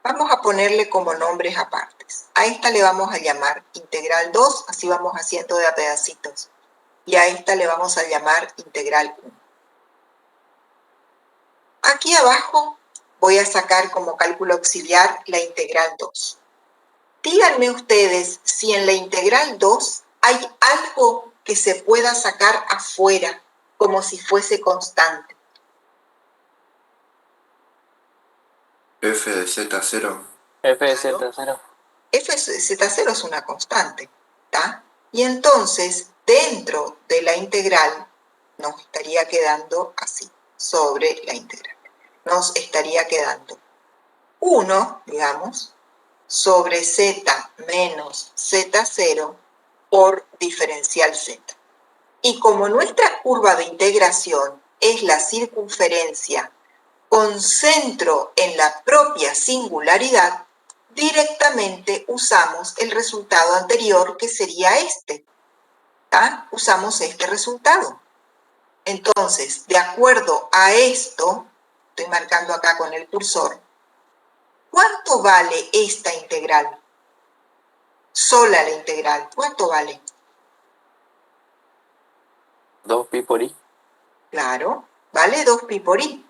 Vamos a ponerle como nombres apartes. A esta le vamos a llamar integral 2, así vamos haciendo de a pedacitos. Y a esta le vamos a llamar integral 1. Aquí abajo voy a sacar como cálculo auxiliar la integral 2. Díganme ustedes si en la integral 2 hay algo que se pueda sacar afuera, como si fuese constante. F de Z0. F de Claro. Z0. F de Z0 es una constante, ¿está? Y entonces, dentro de la integral, nos estaría quedando así, sobre la integral. Nos estaría quedando 1, digamos, sobre Z menos Z0 por diferencial Z. Y como nuestra curva de integración es la circunferencia con centro en la propia singularidad, directamente usamos el resultado anterior, que sería este. ¿Tá? Usamos este resultado. Entonces, de acuerdo a esto, estoy marcando acá con el cursor, ¿cuánto vale esta integral? Sola la integral, ¿cuánto vale? 2pi por i. Claro, vale 2pi por i,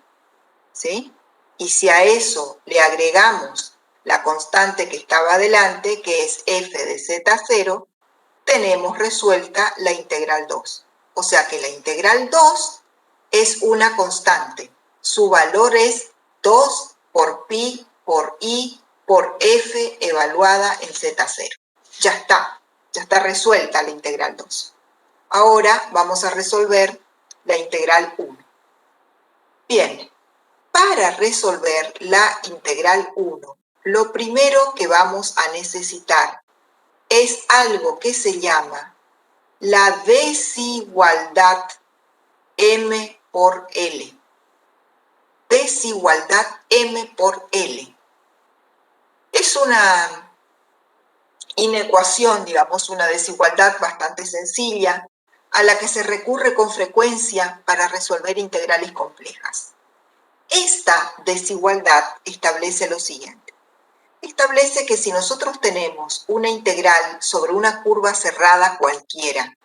¿sí? Y si a eso le agregamos la constante que estaba adelante, que es f de z0, tenemos resuelta la integral 2. O sea que la integral 2 es una constante. Su valor es 2 por pi por i por f evaluada en z0. Ya está resuelta la integral 2. Ahora vamos a resolver la integral 1. Bien, para resolver la integral 1, lo primero que vamos a necesitar es algo que se llama la desigualdad m por L. Desigualdad m por L. Es una inecuación, digamos, una desigualdad bastante sencilla, a la que se recurre con frecuencia para resolver integrales complejas. Esta desigualdad establece lo siguiente. Establece que si nosotros tenemos una integral sobre una curva cerrada cualquiera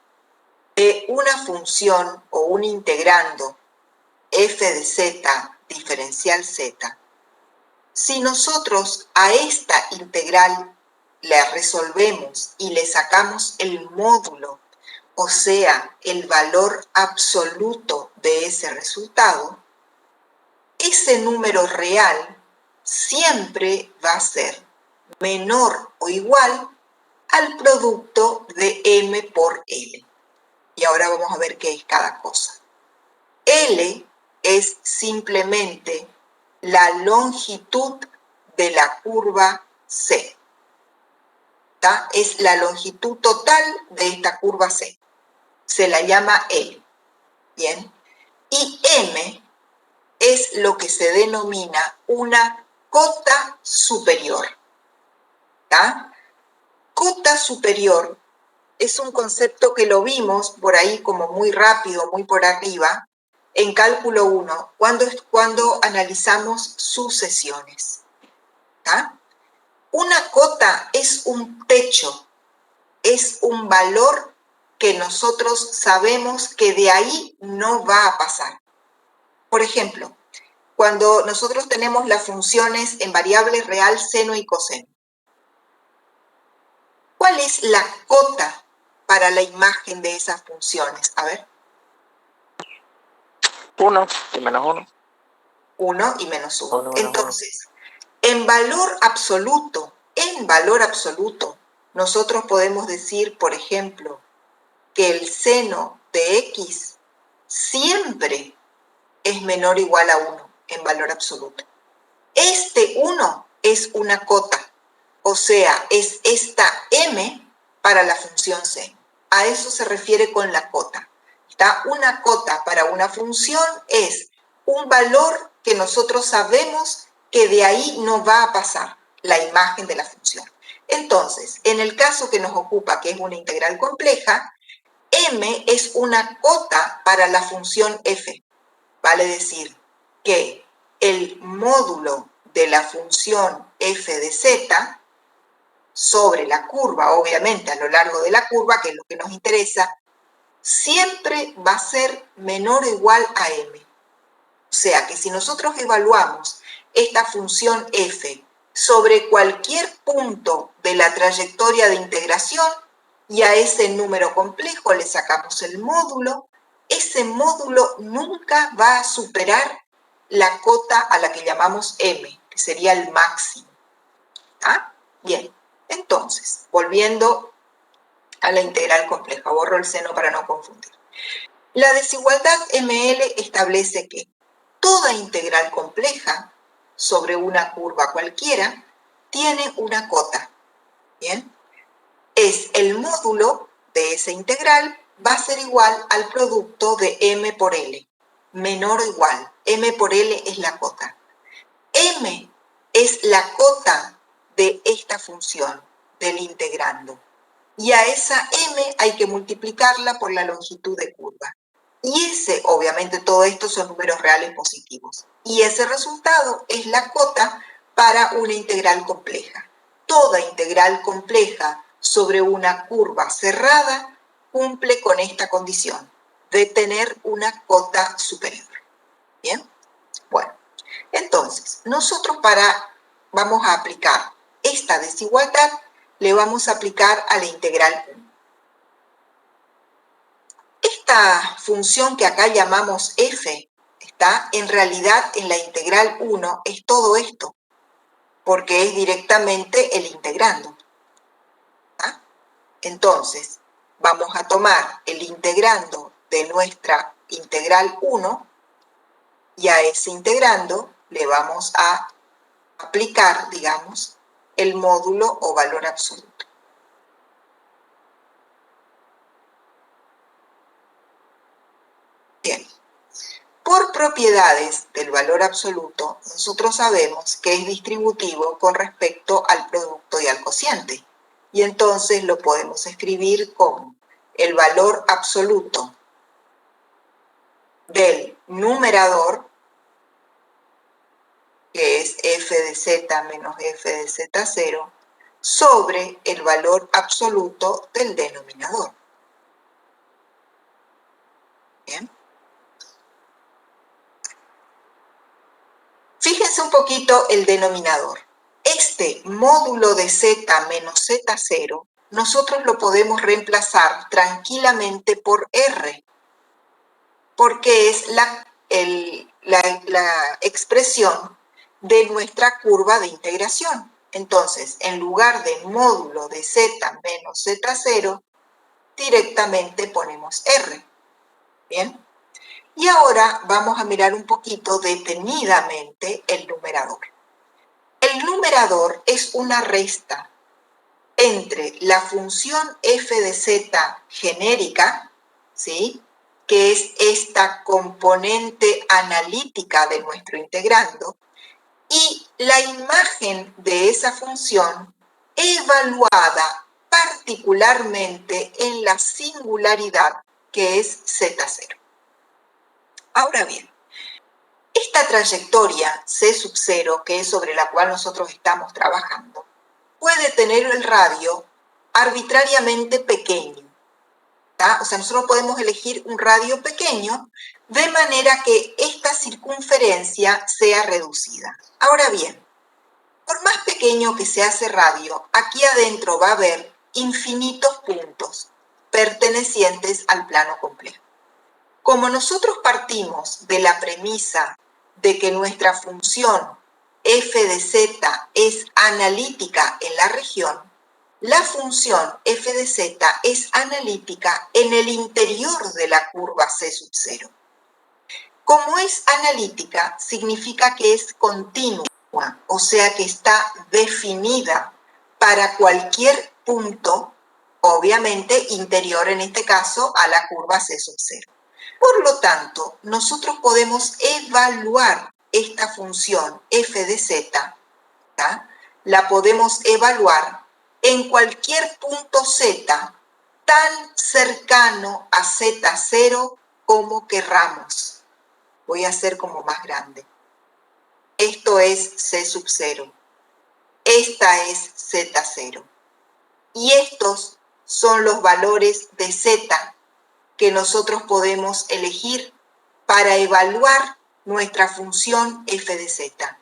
de una función o un integrando f de z diferencial z, si nosotros a esta integral la resolvemos y le sacamos el módulo, o sea, el valor absoluto de ese resultado, ese número real siempre va a ser menor o igual al producto de m por L. Y ahora vamos a ver qué es cada cosa. L es simplemente la longitud de la curva C. ¿Tá? Es la longitud total de esta curva C. Se la llama L. ¿Bien? Y M es lo que se denomina una cota superior. ¿Tá? Cota superior es un concepto que lo vimos por ahí como muy rápido, muy por arriba, en cálculo 1, cuando analizamos sucesiones. ¿Tá? Una cota es un techo, es un valor que nosotros sabemos que de ahí no va a pasar. Por ejemplo, cuando nosotros tenemos las funciones en variables real, seno y coseno, ¿cuál es la cota para la imagen de esas funciones? A ver. 1 y menos 1. 1 y menos 1. Entonces, en valor absoluto, nosotros podemos decir, por ejemplo, que el seno de x siempre es menor o igual a 1 en valor absoluto. Este 1 es una cota, o sea, es esta m para la función seno. A eso se refiere con la cota. ¿Está? Una cota para una función es un valor que nosotros sabemos que de ahí no va a pasar la imagen de la función. Entonces, en el caso que nos ocupa, que es una integral compleja, m es una cota para la función f. Vale decir que el módulo de la función f de z sobre la curva, obviamente a lo largo de la curva, que es lo que nos interesa, siempre va a ser menor o igual a m. O sea que si nosotros evaluamos esta función f sobre cualquier punto de la trayectoria de integración y a ese número complejo le sacamos el módulo, ese módulo nunca va a superar la cota a la que llamamos m, que sería el máximo. ¿Ah? Bien, entonces, volviendo a la integral compleja, borro el seno para no confundir. La desigualdad ML establece que toda integral compleja sobre una curva cualquiera tiene una cota. ¿Bien? Es el módulo de esa integral va a ser igual al producto de m por L, menor o igual. M por L es la cota. M es la cota de esta función, del integrando. Y a esa m hay que multiplicarla por la longitud de curva. Y ese, obviamente, todo esto son números reales positivos. Y ese resultado es la cota para una integral compleja. Toda integral compleja sobre una curva cerrada cumple con esta condición de tener una cota superior. ¿Bien? Bueno, entonces, nosotros vamos a aplicar esta desigualdad, le vamos a aplicar a la integral 1. Esta función que acá llamamos f, está en realidad en la integral 1, es todo esto, porque es directamente el integrando. ¿Ah? Entonces, vamos a tomar el integrando de nuestra integral 1 y a ese integrando le vamos a aplicar, digamos, el módulo o valor absoluto. Bien. Por propiedades del valor absoluto, nosotros sabemos que es distributivo con respecto al producto y al cociente. Y entonces lo podemos escribir como el valor absoluto del numerador, que es f de z menos f de z0, sobre el valor absoluto del denominador. Bien. Fíjense un poquito el denominador. Este módulo de z menos z0, nosotros lo podemos reemplazar tranquilamente por r, porque es la expresión de nuestra curva de integración. Entonces, en lugar de módulo de z menos z0, directamente ponemos r. ¿Bien? Y ahora vamos a mirar un poquito detenidamente el numerador. El numerador es una resta entre la función f de z genérica, ¿sí?, que es esta componente analítica de nuestro integrando, y la imagen de esa función evaluada particularmente en la singularidad que es z0. Ahora bien, esta trayectoria C sub 0, que es sobre la cual nosotros estamos trabajando, puede tener el radio arbitrariamente pequeño. ¿Tá? O sea, nosotros podemos elegir un radio pequeño de manera que esta circunferencia sea reducida. Ahora bien, por más pequeño que sea ese radio, aquí adentro va a haber infinitos puntos pertenecientes al plano complejo. Como nosotros partimos de la premisa de que nuestra función f de z es analítica en la región, la función f de z es analítica en el interior de la curva C sub 0. Como es analítica, significa que es continua, o sea que está definida para cualquier punto, obviamente interior en este caso a la curva C sub 0. Por lo tanto, nosotros podemos evaluar esta función f de z, ¿tá? La podemos evaluar en cualquier punto z tan cercano a z0 como querramos. Voy a hacer como más grande. Esto es c sub 0. Esta es z0. Y estos son los valores de z que nosotros podemos elegir para evaluar nuestra función f de z.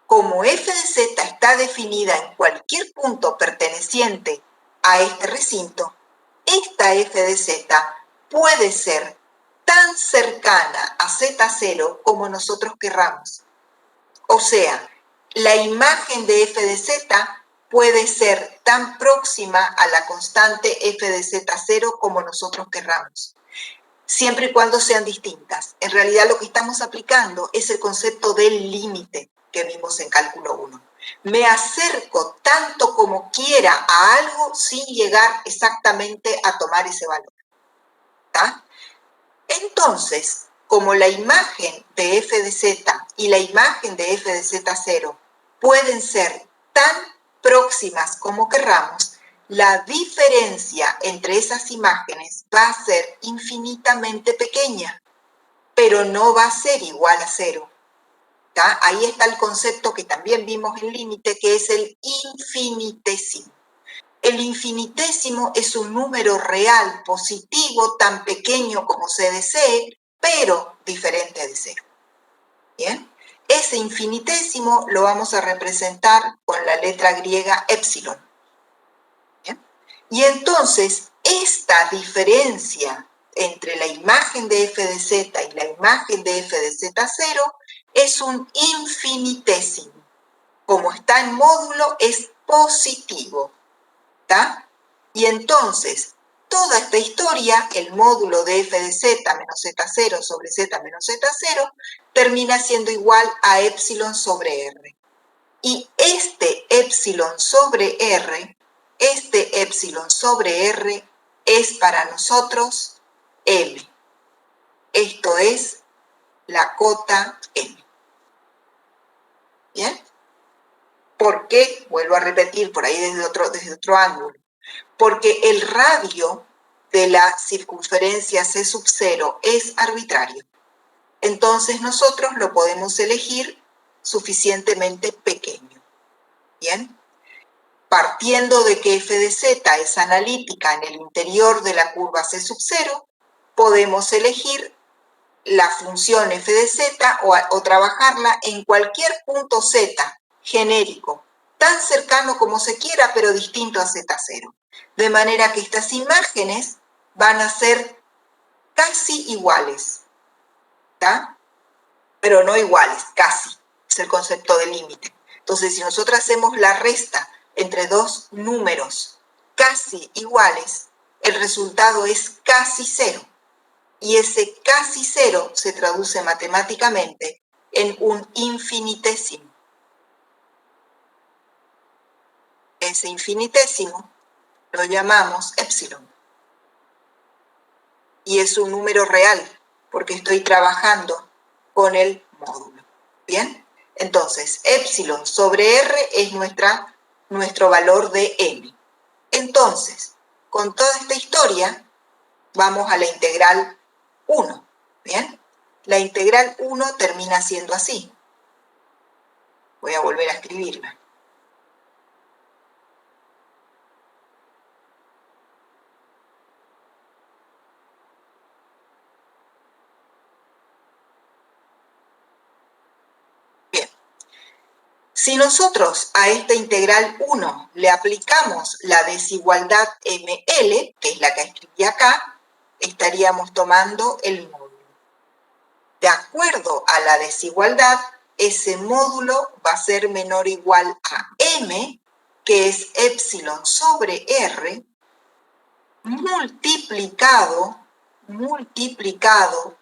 Como f de z está definida en cualquier punto perteneciente a este recinto, esta f de z puede ser tan cercana a z0 como nosotros querramos. O sea, la imagen de f de z puede ser tan próxima a la constante f de z0 como nosotros querramos, siempre y cuando sean distintas. En realidad lo que estamos aplicando es el concepto del límite que vimos en cálculo 1. Me acerco tanto como quiera a algo sin llegar exactamente a tomar ese valor. ¿Tá? Entonces, como la imagen de f de z y la imagen de f de z0 pueden ser tan próximas como querramos, la diferencia entre esas imágenes va a ser infinitamente pequeña, pero no va a ser igual a 0. ¿Tá? Ahí está el concepto que también vimos en límite, que es el infinitésimo. El infinitésimo es un número real positivo tan pequeño como se desee, pero diferente de 0. ¿Bien? Ese infinitésimo lo vamos a representar con la letra griega epsilon. ¿Bien? Y entonces, esta diferencia entre la imagen de f de z y la imagen de f de z0 es un infinitésimo. Como está en módulo, es positivo. ¿Tá? Y entonces, toda esta historia, el módulo de f de z menos z0 sobre z menos z0, termina siendo igual a epsilon sobre r. Y este epsilon sobre r es para nosotros m. Esto es la cota m. ¿Bien? ¿Por qué? Vuelvo a repetir por ahí desde otro ángulo. Porque el radio de la circunferencia C sub 0 es arbitrario. Entonces nosotros lo podemos elegir suficientemente pequeño. ¿Bien? Partiendo de que f de z es analítica en el interior de la curva C sub 0, podemos elegir la función f de z o trabajarla en cualquier punto z genérico, tan cercano como se quiera, pero distinto a z0. De manera que estas imágenes van a ser casi iguales, ¿tá? Pero no iguales, casi. Es el concepto de límite. Entonces, si nosotros hacemos la resta entre dos números casi iguales, el resultado es casi 0. Y ese casi 0 se traduce matemáticamente en un infinitésimo. Ese infinitésimo lo llamamos epsilon. Y es un número real, porque estoy trabajando con el módulo. ¿Bien? Entonces, epsilon sobre r es nuestro valor de m. Entonces, con toda esta historia, vamos a la integral 1. ¿Bien? La integral 1 termina siendo así. Voy a volver a escribirla. Si nosotros a esta integral 1 le aplicamos la desigualdad ML, que es la que escribí acá, estaríamos tomando el módulo. De acuerdo a la desigualdad, ese módulo va a ser menor o igual a M, que es epsilon sobre R, multiplicado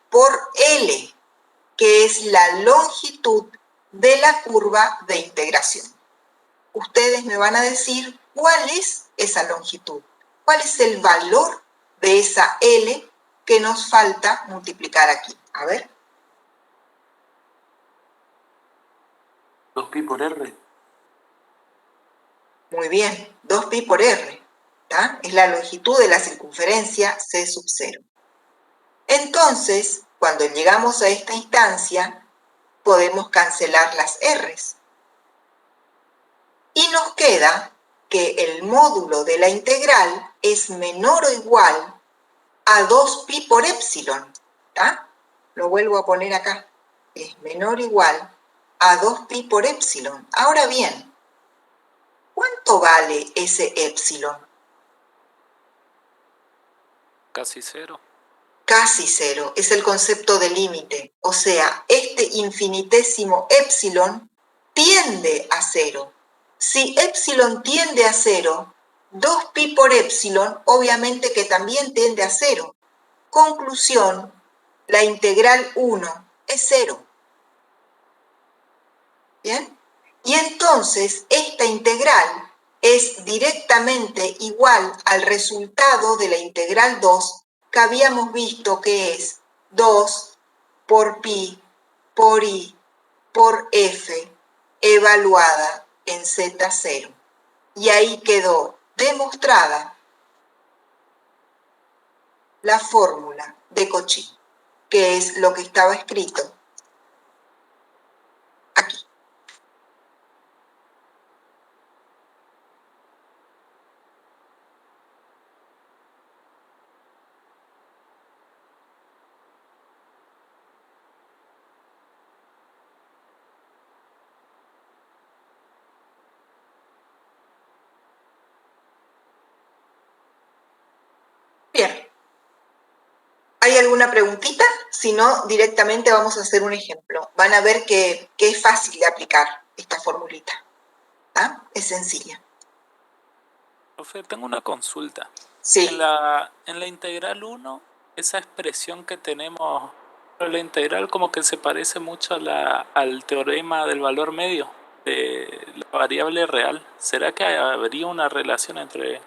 por L, que es la longitud de la curva de integración. Ustedes me van a decir cuál es esa longitud, cuál es el valor de esa L que nos falta multiplicar aquí. A ver. 2pi por r. Muy bien, 2pi por r. ¿tá? Es la longitud de la circunferencia C sub 0. Entonces, cuando llegamos a esta instancia, podemos cancelar las r's. Y nos queda que el módulo de la integral es menor o igual a 2pi por épsilon. ¿tá? Lo vuelvo a poner acá. Es menor o igual a 2pi por épsilon. Ahora bien, ¿cuánto vale ese épsilon? Casi 0. Casi 0. Es el concepto de límite. O sea, este infinitésimo épsilon tiende a 0. Si épsilon tiende a 0, 2pi por épsilon obviamente que también tiende a 0. Conclusión, la integral 1 es 0. ¿Bien? Y entonces esta integral es directamente igual al resultado de la integral 2 que habíamos visto que es 2 por pi por i por f evaluada en z0. Y ahí quedó demostrada la fórmula de Cauchy, que es lo que estaba escrito aquí. Bien. ¿Hay alguna preguntita? Si no, directamente vamos a hacer un ejemplo. Van a ver que es fácil de aplicar esta formulita. ¿Ah? Es sencilla. Profe, tengo una consulta. Sí. En la integral 1, esa expresión que tenemos, la integral como que se parece mucho al teorema del valor medio de la variable real. ¿Será que habría una relación entre...?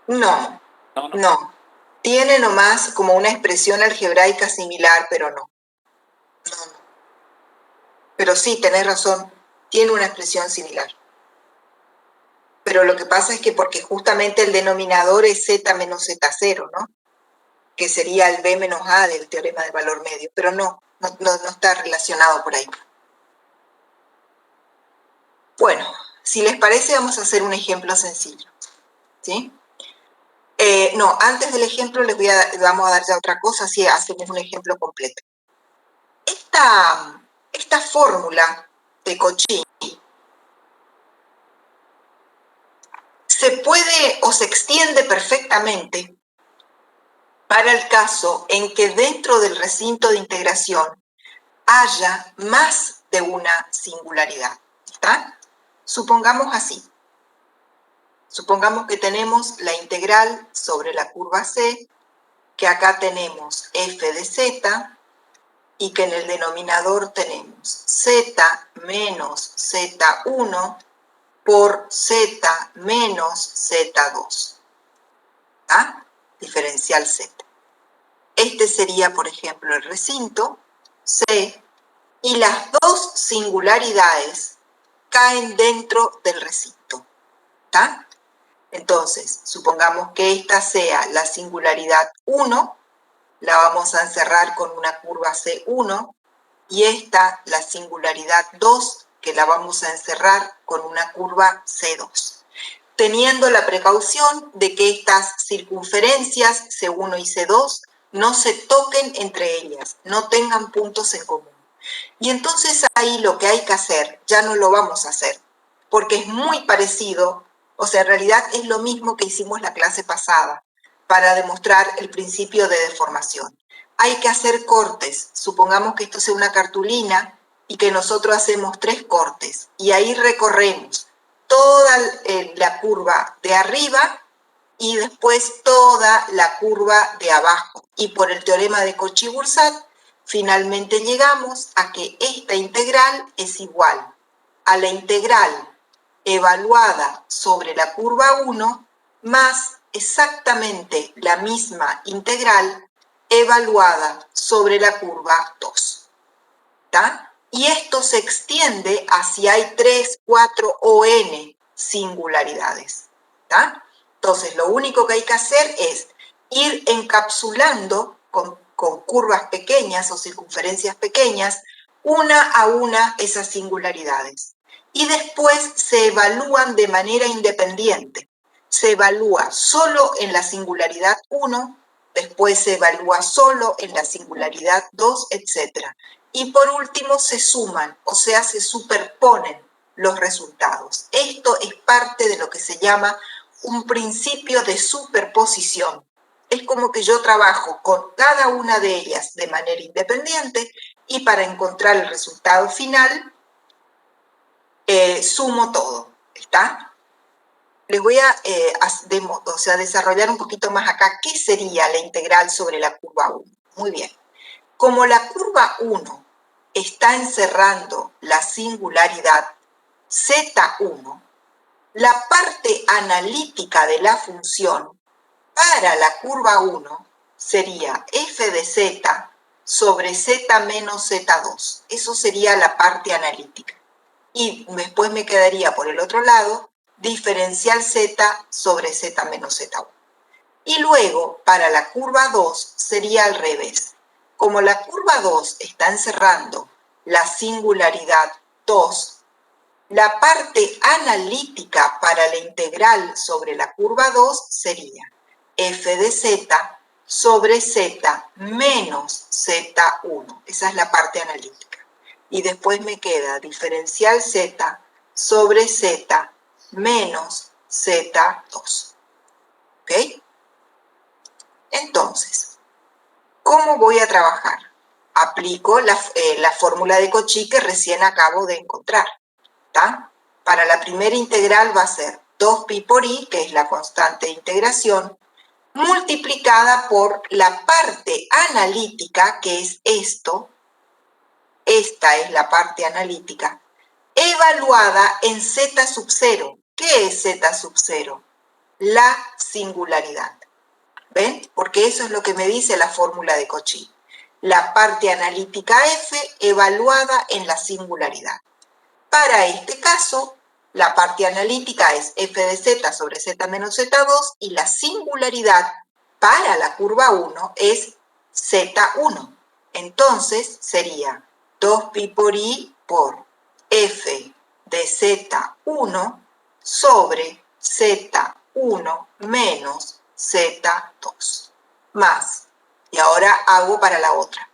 No, No, no. no. Tiene nomás como una expresión algebraica similar, pero no. No, no. Pero sí, tenés razón, tiene una expresión similar. Pero lo que pasa es que porque justamente el denominador es z menos z0, ¿no? Que sería el b menos a del teorema del valor medio. Pero no está relacionado por ahí. Bueno, si les parece vamos a hacer un ejemplo sencillo. ¿Sí? No, antes del ejemplo vamos a dar ya otra cosa, así hacemos un ejemplo completo. Esta fórmula de Cauchy se puede o se extiende perfectamente para el caso en que dentro del recinto de integración haya más de una singularidad. ¿Está? Supongamos así. Supongamos que tenemos la integral sobre la curva C, que acá tenemos f de z, y que en el denominador tenemos z menos z1 por z menos z2. ¿Ah? Diferencial z. Este sería, por ejemplo, el recinto C, y las dos singularidades caen dentro del recinto. ¿Está? Entonces, supongamos que esta sea la singularidad 1, la vamos a encerrar con una curva C1, y esta, la singularidad 2, que la vamos a encerrar con una curva C2. Teniendo la precaución de que estas circunferencias C1 y C2 no se toquen entre ellas, no tengan puntos en común. Y entonces ahí lo que hay que hacer, ya no lo vamos a hacer, porque es muy parecido, o sea, en realidad es lo mismo que hicimos la clase pasada, para demostrar el principio de deformación. Hay que hacer cortes, supongamos que esto sea una cartulina y que nosotros hacemos 3 cortes, y ahí recorremos toda la curva de arriba y después toda la curva de abajo. Y por el teorema de Cauchy-Boursat, finalmente llegamos a que esta integral es igual a la integral evaluada sobre la curva 1 más exactamente la misma integral evaluada sobre la curva 2. ¿Está? Y esto se extiende a si hay 3, 4 o n singularidades. ¿Está? Entonces, lo único que hay que hacer es ir encapsulando con curvas pequeñas o circunferencias pequeñas, una a una esas singularidades. Y después se evalúan de manera independiente. Se evalúa solo en la singularidad 1, después se evalúa solo en la singularidad 2, etc. Y por último se suman, o sea, se superponen los resultados. Esto es parte de lo que se llama un principio de superposición. Es como que yo trabajo con cada una de ellas de manera independiente y para encontrar el resultado final sumo todo. ¿Está? Les voy a desarrollar un poquito más acá qué sería la integral sobre la curva 1. Muy bien. Como la curva 1 está encerrando la singularidad Z1, la parte analítica de la función para la curva 1 sería f de z sobre z menos z2. Eso sería la parte analítica. Y después me quedaría por el otro lado diferencial z sobre z menos z1. Y luego, para la curva 2, sería al revés. Como la curva 2 está encerrando la singularidad 2, la parte analítica para la integral sobre la curva 2 sería f de z sobre z menos z1. Esa es la parte analítica. Y después me queda diferencial z sobre z menos z2. ¿Ok? Entonces, ¿cómo voy a trabajar? Aplico la fórmula de Cauchy que recién acabo de encontrar. ¿Está? Para la primera integral va a ser 2pi por i, que es la constante de integración, multiplicada por la parte analítica, que es esto. Esta es la parte analítica, evaluada en z sub 0. ¿Qué es z sub 0? La singularidad. ¿Ven? Porque eso es lo que me dice la fórmula de Cauchy. La parte analítica f evaluada en la singularidad. Para este caso, la parte analítica es f de z sobre z menos z2 y la singularidad para la curva 1 es z1. Entonces sería 2pi por i por f de z1 sobre z1 menos z2 más. Y ahora hago para la otra.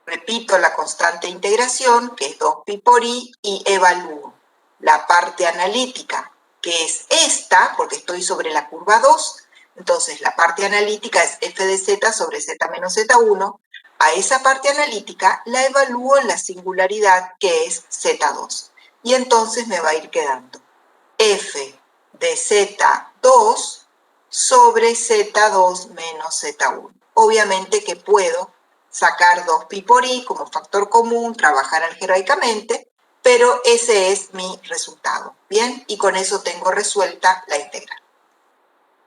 Repito la constante de integración, que es 2pi por i, y evalúo la parte analítica, que es esta, porque estoy sobre la curva 2. Entonces, la parte analítica es f de z sobre z menos z1. A esa parte analítica la evalúo en la singularidad, que es z2. Y entonces me va a ir quedando f de z2 sobre z2 menos z1. Obviamente que puedo sacar 2pi por i como factor común, trabajar algebraicamente, pero ese es mi resultado. ¿Bien? Y con eso tengo resuelta la integral.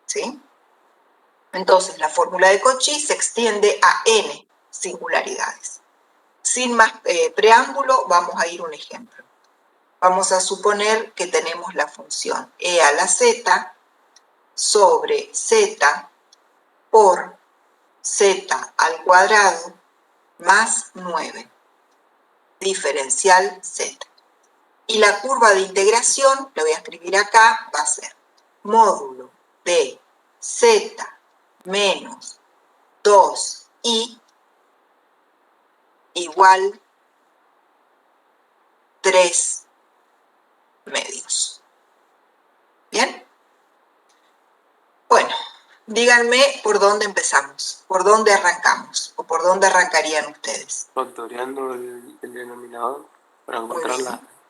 ¿Sí? Entonces, la fórmula de Cauchy se extiende a n singularidades. Sin más preámbulo, vamos a ir a un ejemplo. Vamos a suponer que tenemos la función e a la z sobre z por z al cuadrado más 9, diferencial z. Y la curva de integración, lo voy a escribir acá, va a ser módulo de z menos 2i igual 3 medios. ¿Bien? Bueno, díganme por dónde empezamos, por dónde arrancamos, o por dónde arrancarían ustedes. Factoreando el denominador para encontrar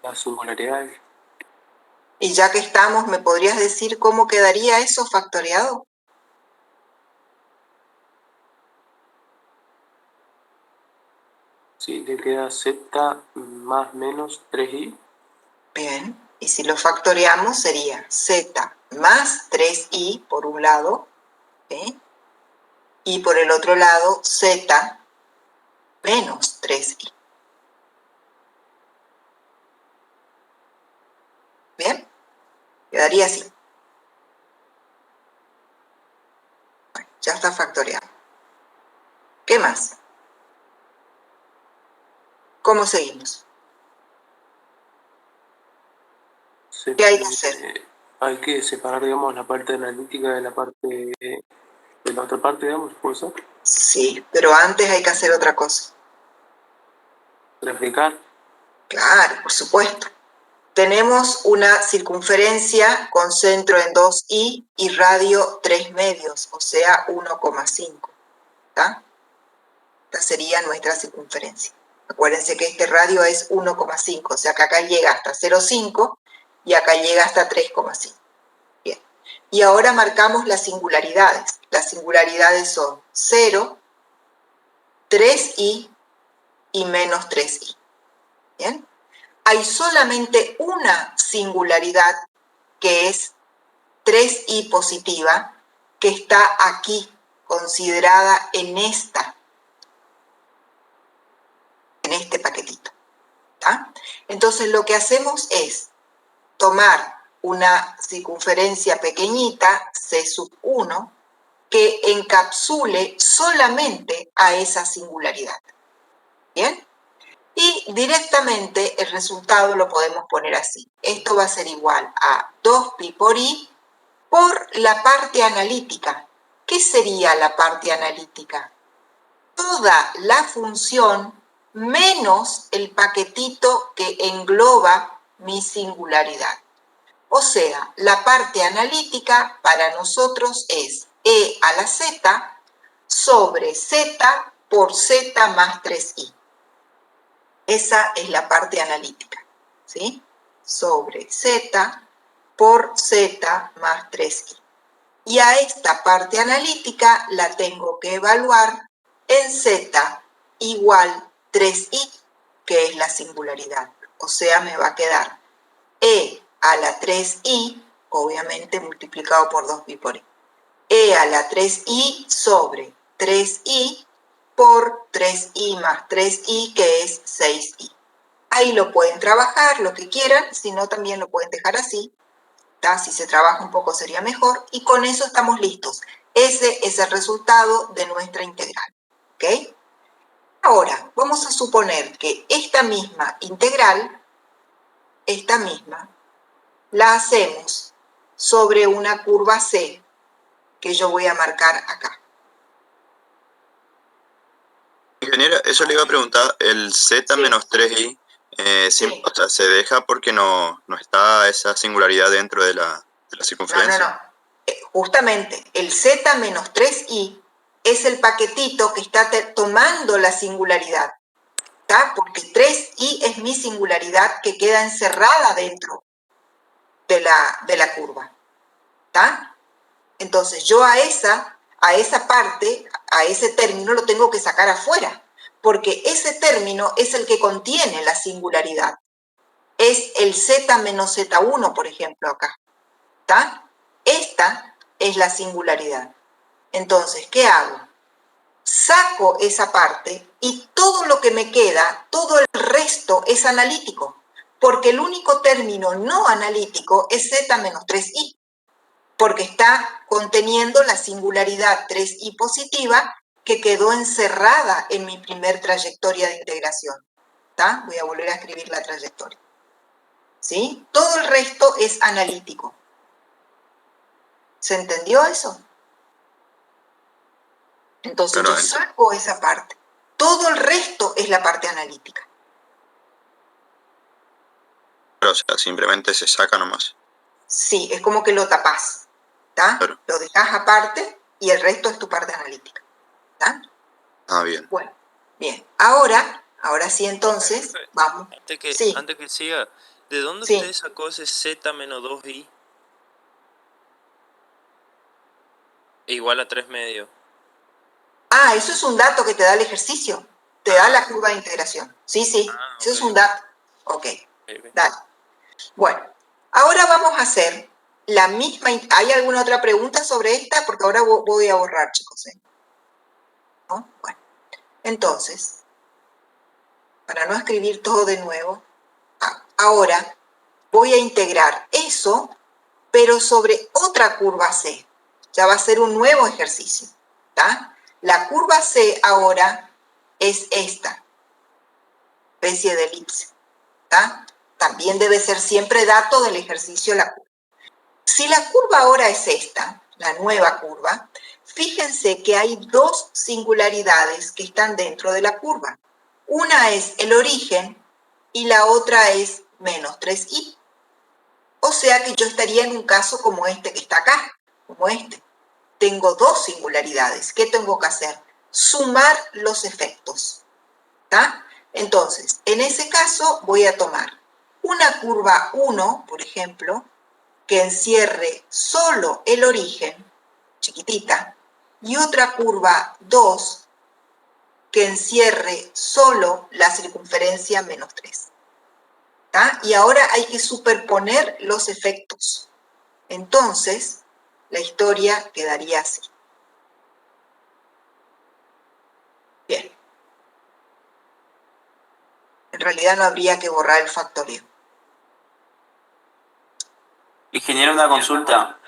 las singularidades. Y ya que estamos, ¿me podrías decir cómo quedaría eso factoreado? Sí, le queda z más menos 3i. Bien. Y si lo factoreamos sería z más 3i por un lado, ¿sí? Y por el otro lado z menos 3i. ¿Bien? Quedaría así. Bueno, ya está factoreado. ¿Qué más? ¿Cómo seguimos? ¿Qué hay que hacer? Hay que separar, digamos, la parte analítica de la parte de la otra parte, digamos, ¿puede ser? Sí, pero antes hay que hacer otra cosa. Replicar. Claro, por supuesto. Tenemos una circunferencia con centro en 2i y radio 3 medios, o sea 1,5. ¿Está? Esta sería nuestra circunferencia. Acuérdense que este radio es 1,5, o sea que acá llega hasta 0,5 y acá llega hasta 3,5. Bien. Y ahora marcamos las singularidades. Las singularidades son 0, 3i y menos 3i. ¿Bien? Hay solamente una singularidad que es 3i positiva, que está aquí, considerada en este paquetito. ¿Tá? Entonces lo que hacemos es tomar una circunferencia pequeñita, C sub 1, que encapsule solamente a esa singularidad. ¿Bien? Y directamente el resultado lo podemos poner así. Esto va a ser igual a 2pi por i por la parte analítica. ¿Qué sería la parte analítica? Toda la función menos el paquetito que engloba mi singularidad. O sea, la parte analítica para nosotros es e a la z sobre z por z más 3i. Esa es la parte analítica, ¿sí? Sobre z por z más 3i. Y a esta parte analítica la tengo que evaluar en z igual 3i, que es la singularidad. O sea, me va a quedar e a la 3i, obviamente multiplicado por 2pi por i. E a la 3i sobre 3i por 3i más 3i, que es 6i. Ahí lo pueden trabajar, lo que quieran, si no también lo pueden dejar así. ¿Tá? Si se trabaja un poco sería mejor, y con eso estamos listos. Ese es el resultado de nuestra integral. ¿Ok? Ahora, vamos a suponer que esta misma integral, esta misma, la hacemos sobre una curva C, que yo voy a marcar acá. Ingeniera, eso le iba a preguntar, el z Sí. menos 3i, Sí. o sea, se deja porque no está esa singularidad dentro de la circunferencia. No. Justamente, el z menos 3i es el paquetito que está tomando la singularidad. ¿Tá? Porque 3i es mi singularidad que queda encerrada dentro de la curva. ¿Tá? Entonces yo a esa parte, a ese término lo tengo que sacar afuera, porque ese término es el que contiene la singularidad. Es el z menos z1, por ejemplo, acá. ¿Tá? Esta es la singularidad. Entonces, ¿qué hago? Saco esa parte y todo lo que me queda, todo el resto es analítico, porque el único término no analítico es z menos 3i, porque está conteniendo la singularidad 3i positiva que quedó encerrada en mi primer trayectoria de integración. ¿Tá? Voy a volver a escribir la trayectoria. ¿Sí? Todo el resto es analítico. ¿Se entendió eso? Entonces Pero, yo saco esa parte. Todo el resto es la parte analítica. o sea, simplemente se saca nomás. Sí, es como que lo tapás. ¿Tá? Claro. Lo dejás aparte y el resto es tu parte analítica. ¿Tá? Ah, bien. Bueno, bien. Ahora sí entonces, vamos. Antes que siga, ¿de dónde Sí. usted sacó ese z menos 2i igual a 3 medios? Ah, eso es un dato que te da el ejercicio. Te da la curva de integración. Sí. Eso es un dato. Ok. Dale. Bueno, Ahora vamos a hacer la misma. ¿Hay alguna otra pregunta sobre esta? Porque ahora voy a borrar, chicos. ¿No? Bueno, entonces, para no escribir todo de nuevo, ahora voy a integrar eso, pero sobre otra curva C. Ya va a ser un nuevo ejercicio. ¿Tá? La curva C ahora es esta, especie de elipse. ¿Tá? También debe ser siempre dato del ejercicio la curva. Si la curva ahora es esta, la nueva curva, fíjense que hay dos singularidades que están dentro de la curva. Una es el origen y la otra es menos 3i. O sea que yo estaría en un caso como este que está acá, como este. Tengo dos singularidades. ¿Qué tengo que hacer? Sumar los efectos. ¿Tá? Entonces, en ese caso voy a tomar una curva 1, por ejemplo, que encierre solo el origen, chiquitita, y otra curva 2 que encierre solo la circunferencia menos 3. ¿Tá? Y ahora hay que superponer los efectos. Entonces, la historia quedaría así. Bien. En realidad no habría que borrar el factorio. Ingeniero, una consulta.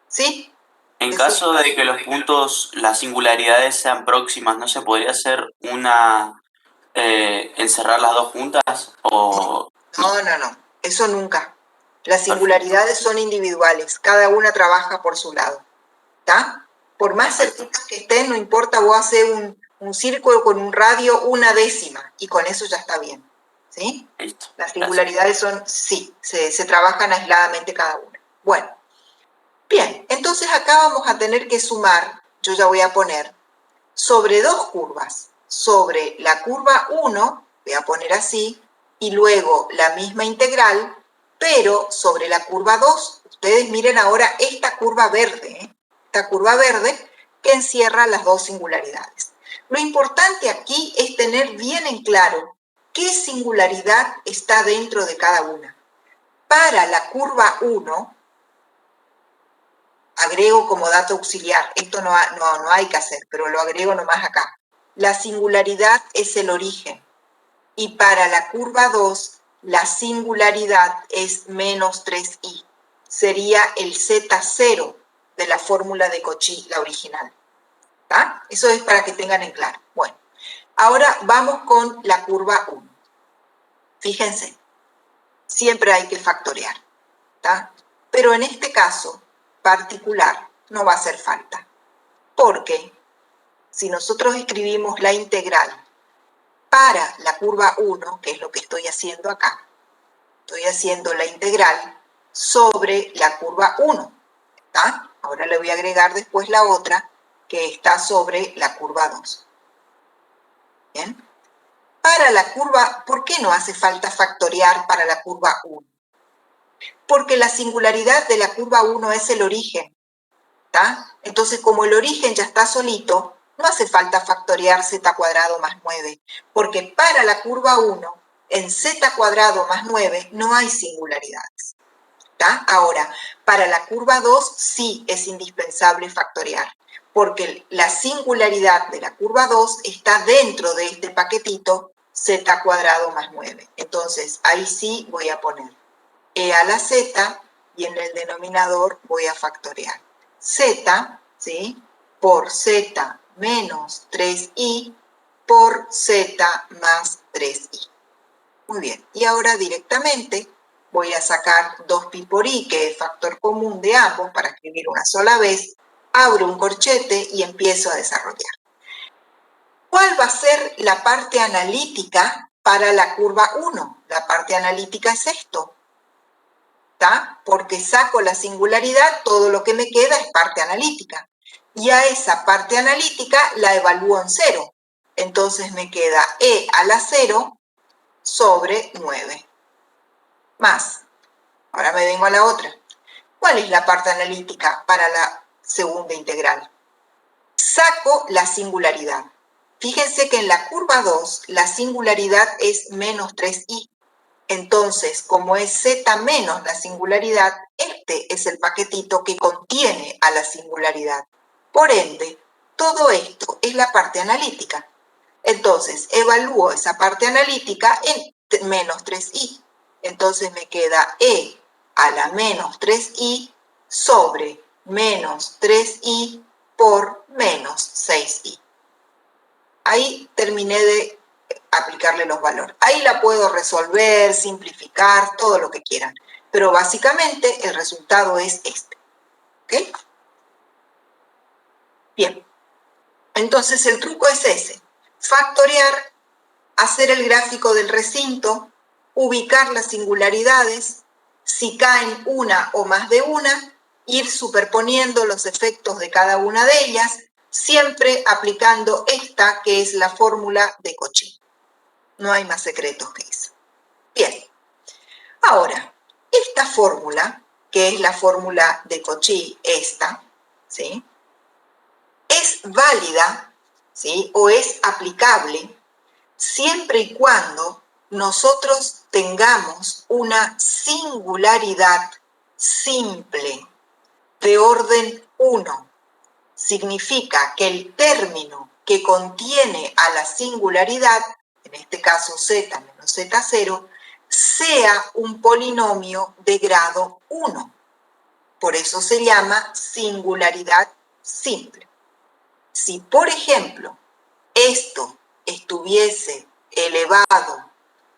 ¿Sí? En caso de que los puntos, las singularidades sean próximas, ¿no se podría hacer una, encerrar las dos juntas? O... No. Eso nunca. Las singularidades son individuales. Cada una trabaja por su lado. ¿Está? Por más cerquitas que estén, no importa, vos haces un círculo con un radio una décima y con eso ya está bien. ¿Sí? Listo. Las singularidades son, sí, se trabajan aisladamente cada una. Bueno, bien, entonces acá vamos a tener que sumar, yo ya voy a poner, sobre dos curvas. Sobre la curva 1, voy a poner así, y luego la misma integral, pero sobre la curva 2. Ustedes miren ahora esta curva verde, esta curva verde que encierra las dos singularidades. Lo importante aquí es tener bien en claro qué singularidad está dentro de cada una. Para la curva 1, agrego como dato auxiliar, esto no hay que hacer, pero lo agrego nomás acá. La singularidad es el origen. Y para la curva 2, la singularidad es menos 3i. Sería el Z0 de la fórmula de Cauchy, la original. ¿Tá? Eso es para que tengan en claro. Bueno, ahora vamos con la curva 1. Fíjense, siempre hay que factorear. ¿Tá? Pero en este caso particular no va a hacer falta. Porque si nosotros escribimos la integral para la curva 1, que es lo que estoy haciendo acá, estoy haciendo la integral sobre la curva 1. ¿Tá? Ahora le voy a agregar después la otra que está sobre la curva 2. ¿Bien? Para la curva, ¿por qué no hace falta factorear para la curva 1? Porque la singularidad de la curva 1 es el origen. ¿Tá? Entonces, como el origen ya está solito, no hace falta factorear z cuadrado más 9, porque para la curva 1, en z cuadrado más 9 no hay singularidades. ¿Tá? Ahora, para la curva 2 sí es indispensable factorear, porque la singularidad de la curva 2 está dentro de este paquetito z cuadrado más 9. Entonces, ahí sí voy a poner e a la z y en el denominador voy a factorear. Z, ¿sí? Por z menos 3i por z más 3i. Muy bien, y ahora directamente voy a sacar 2pi por i, que es factor común de ambos, para escribir una sola vez, abro un corchete y empiezo a desarrollar. ¿Cuál va a ser la parte analítica para la curva 1? La parte analítica es esto. ¿Tá? Porque saco la singularidad, todo lo que me queda es parte analítica. Y a esa parte analítica la evalúo en 0. Entonces me queda e a la 0 sobre 9. Más. Ahora me vengo a la otra. ¿Cuál es la parte analítica para la segunda integral? Saco la singularidad. Fíjense que en la curva 2 la singularidad es menos 3i. Entonces, como es z menos la singularidad, este es el paquetito que contiene a la singularidad. Por ende, todo esto es la parte analítica. Entonces, evalúo esa parte analítica en menos 3i. Entonces me queda e a la menos 3i sobre menos 3i por menos 6i. Ahí terminé de aplicarle los valores. Ahí la puedo resolver, simplificar, todo lo que quieran. Pero básicamente el resultado es este. ¿Ok? Bien. Entonces el truco es ese. Factorear, hacer el gráfico del recinto, ubicar las singularidades, si caen una o más de una, ir superponiendo los efectos de cada una de ellas, siempre aplicando esta que es la fórmula de Cauchy. No hay más secretos que eso. Bien. Ahora, esta fórmula, que es la fórmula de Cauchy, esta, ¿sí?, es válida, ¿sí?, o es aplicable siempre y cuando nosotros tengamos una singularidad simple de orden 1. Significa que el término que contiene a la singularidad, en este caso z menos z0, sea un polinomio de grado 1. Por eso se llama singularidad simple. Si, por ejemplo, esto estuviese elevado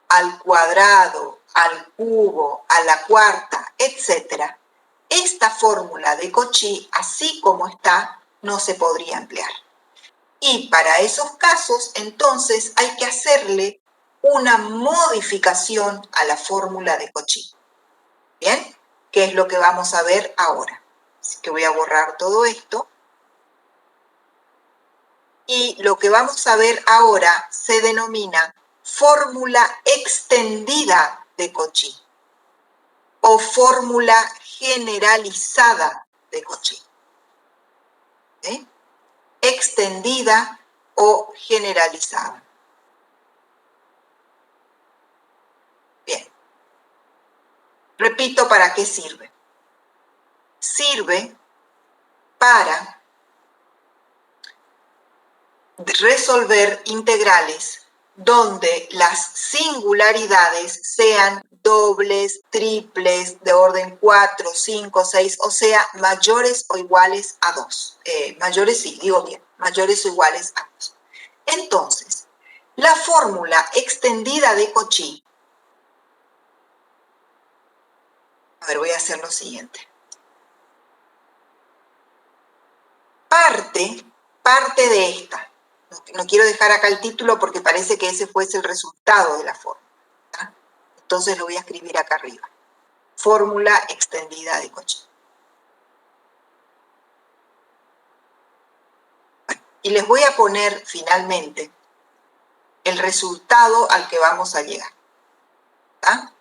al cuadrado, al cubo, a la cuarta, etc., esta fórmula de Cauchy, así como está, no se podría emplear. Y para esos casos, entonces, hay que hacerle una modificación a la fórmula de Cauchy. ¿Bien? Que es lo que vamos a ver ahora. Así que voy a borrar todo esto. Y lo que vamos a ver ahora se denomina fórmula extendida de Cauchy o fórmula generalizada de Cauchy. ¿Sí? Extendida o generalizada. Bien. Repito, ¿para qué sirve? Sirve para resolver integrales donde las singularidades sean dobles, triples, de orden 4, 5, 6, o sea, mayores o iguales a 2. Mayores, sí, digo bien, mayores o iguales a 2. Entonces, la fórmula extendida de Cauchy, a ver, voy a hacer lo siguiente. Parte de esta. No quiero dejar acá el título porque parece que ese fuese el resultado de la fórmula. ¿tá? Entonces lo voy a escribir acá arriba. Fórmula extendida de Cauchy. Bueno, y les voy a poner finalmente el resultado al que vamos a llegar. ¿tá?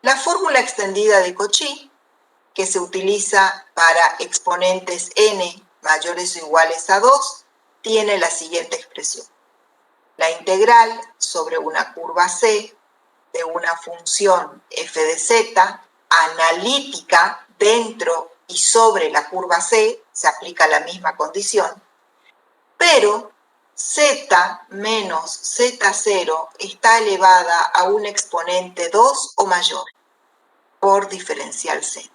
La fórmula extendida de Cauchy, que se utiliza para exponentes n mayores o iguales a 2, tiene la siguiente expresión. La integral sobre una curva C de una función f de z analítica dentro y sobre la curva C, se aplica la misma condición, pero z menos z0 está elevada a un exponente 2 o mayor por diferencial z.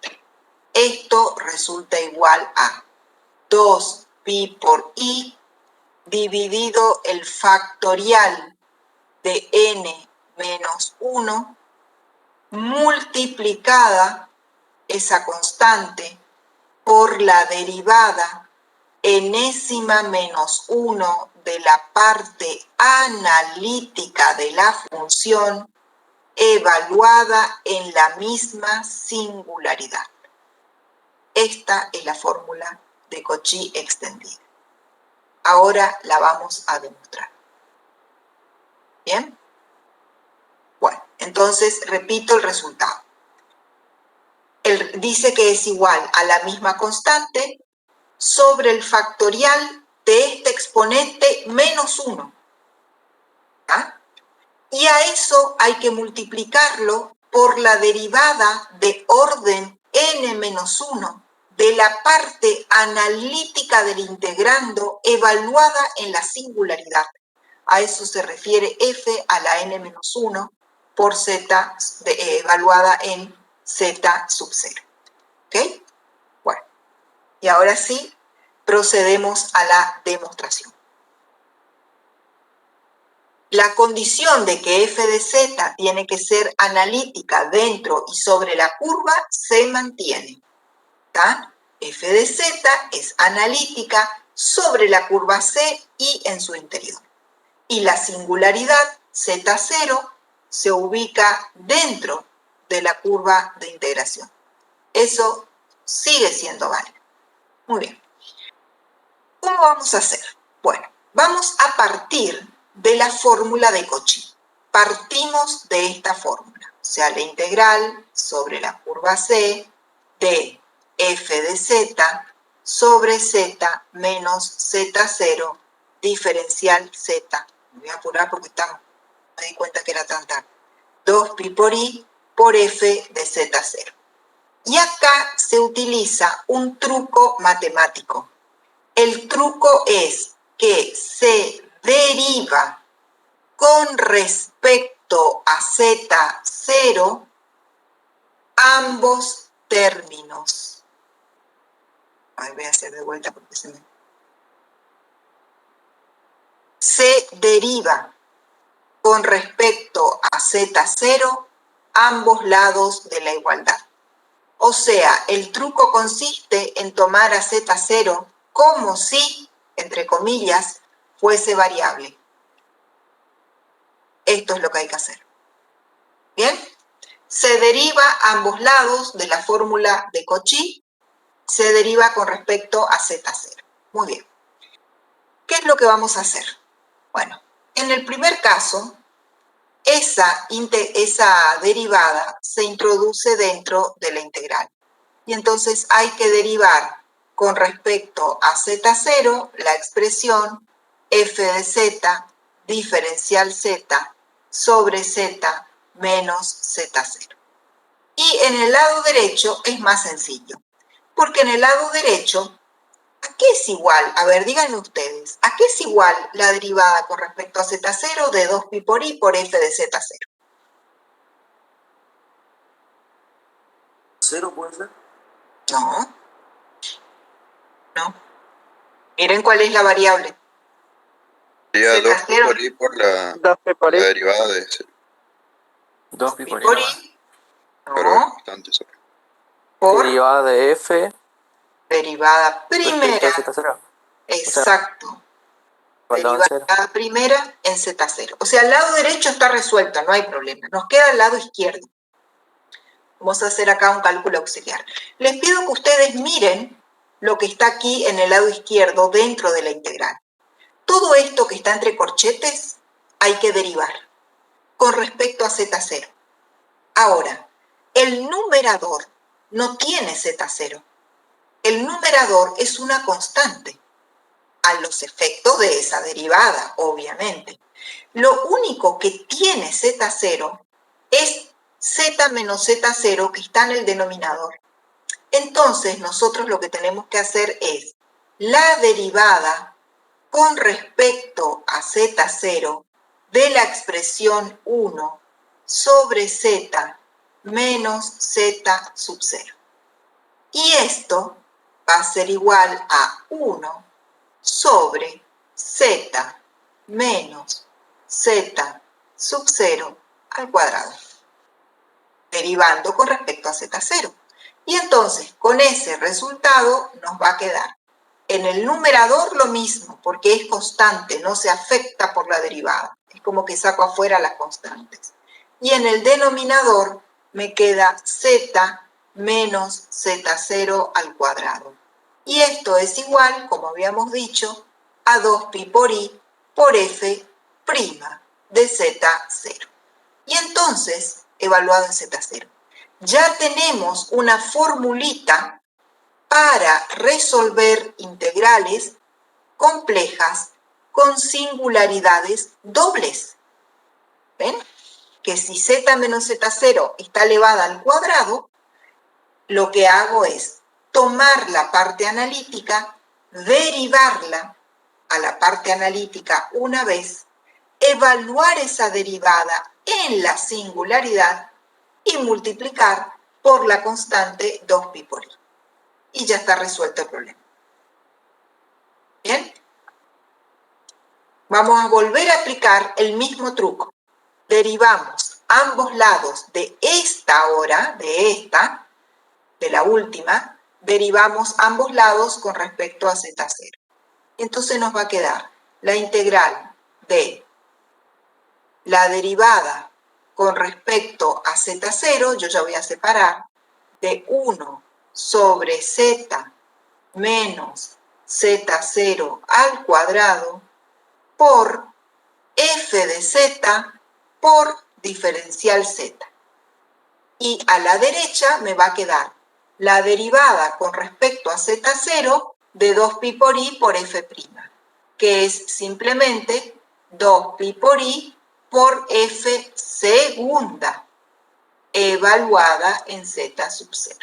Esto resulta igual a 2pi por i dividido el factorial de n menos 1 multiplicada esa constante por la derivada enésima menos 1 de la parte analítica de la función evaluada en la misma singularidad. Esta es la fórmula de Cauchy extendida. Ahora la vamos a demostrar. ¿Bien? Bueno, entonces repito el resultado. Dice que es igual a la misma constante sobre el factorial de este exponente menos 1. ¿Ah? Y a eso hay que multiplicarlo por la derivada de orden n-1 de la parte analítica del integrando evaluada en la singularidad. A eso se refiere f a la n-1 por z evaluada en z sub 0. ¿Ok? Bueno, y ahora sí, procedemos a la demostración. La condición de que f de z tiene que ser analítica dentro y sobre la curva se mantiene. ¿Está? F de z es analítica sobre la curva C y en su interior. Y la singularidad z0 se ubica dentro de la curva de integración. Eso sigue siendo válido. Muy bien. ¿Cómo vamos a hacer? Bueno, vamos a partir de la fórmula de Cauchy. Partimos de esta fórmula, o sea, la integral sobre la curva C de f de z sobre z menos z0 diferencial z. Me voy a apurar porque me di cuenta que era tan tarde. 2pi por i por f de z0. Y acá se utiliza un truco matemático. El truco es que se deriva con respecto a z0 ambos términos. Ay, voy a hacer de vuelta porque se deriva con respecto a z0 ambos lados de la igualdad. O sea, el truco consiste en tomar a z0 como si, entre comillas, fuese variable. Esto es lo que hay que hacer. ¿Bien? Se deriva a ambos lados de la fórmula de Cauchy, se deriva con respecto a z0. Muy bien. ¿Qué es lo que vamos a hacer? Bueno, en el primer caso, esa derivada se introduce dentro de la integral. Y entonces hay que derivar con respecto a z0 la expresión f de z diferencial z sobre z menos z0. Y en el lado derecho es más sencillo, porque en el lado derecho, ¿a qué es igual? A ver, díganme ustedes, ¿a qué es igual la derivada con respecto a z0 de 2pi por i por f de z0? ¿Cero puede ser? No. No. Miren cuál es la variable. Sería Z0. 2pi por i por la 2p por i. derivada de ese. 2pi por i Por nomás. i, Pero es no, constante eso. por Derivada de f derivada respecto primera. a z0. Exacto. Igualdad en cero. Derivada primera en z0. O sea, el lado derecho está resuelto, no hay problema. Nos queda el lado izquierdo. Vamos a hacer acá un cálculo auxiliar. Les pido que ustedes miren lo que está aquí en el lado izquierdo dentro de la integral. Todo esto que está entre corchetes hay que derivar con respecto a z0. Ahora, el numerador no tiene z0. El numerador es una constante a los efectos de esa derivada, obviamente. Lo único que tiene z0 es z menos z0 que está en el denominador. Entonces, nosotros lo que tenemos que hacer es la derivada con respecto a z0 de la expresión 1 sobre z menos z sub 0. Y esto va a ser igual a 1 sobre z menos z sub 0 al cuadrado, derivando con respecto a z0. Y entonces, con ese resultado nos va a quedar en el numerador lo mismo, porque es constante, no se afecta por la derivada. Es como que saco afuera las constantes. Y en el denominador me queda z menos z0 al cuadrado. Y esto es igual, como habíamos dicho, a 2pi por i por f' de z0. Y entonces, evaluado en z0, ya tenemos una formulita para resolver integrales complejas con singularidades dobles. ¿Ven? Que si z menos z0 está elevada al cuadrado, lo que hago es tomar la parte analítica, derivarla a la parte analítica una vez, evaluar esa derivada en la singularidad y multiplicar por la constante 2pi por i. Y ya está resuelto el problema. ¿Bien? Vamos a volver a aplicar el mismo truco. Derivamos ambos lados de esta hora, de la última, derivamos ambos lados con respecto a z0. Entonces nos va a quedar la integral de la derivada con respecto a z0, yo ya voy a separar, de 1 sobre z menos z0 al cuadrado por f de z por diferencial z. Y a la derecha me va a quedar la derivada con respecto a z0 de 2pi por i por f', que es simplemente 2pi por i por f segunda, evaluada en z sub 0.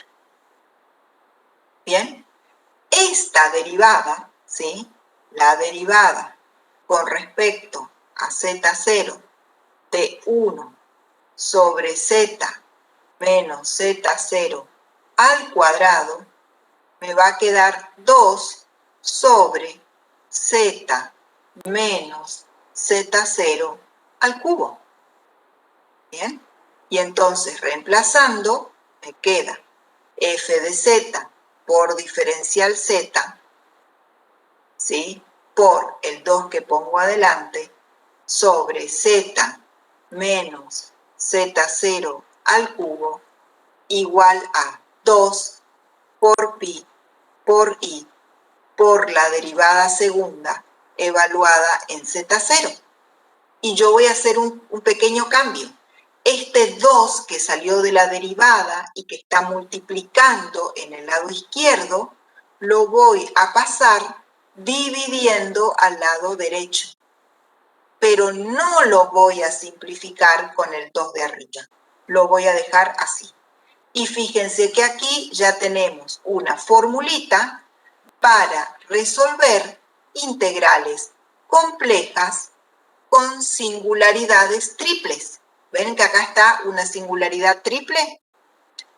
¿Bien? Esta derivada, ¿sí? La derivada con respecto a z0 de 1 sobre z menos z0 al cuadrado, me va a quedar 2 sobre z menos z0 al cubo. ¿Bien? Y entonces, reemplazando, me queda f de z por diferencial z, ¿sí? Por el 2 que pongo adelante, sobre z menos z0 al cubo, igual a 2 por pi por i por la derivada segunda evaluada en z0. Y yo voy a hacer un pequeño cambio. Este 2 que salió de la derivada y que está multiplicando en el lado izquierdo, lo voy a pasar dividiendo al lado derecho. Pero no lo voy a simplificar con el 2 de arriba. Lo voy a dejar así. Y fíjense que aquí ya tenemos una formulita para resolver integrales complejas con singularidades triples. ¿Ven que acá está una singularidad triple?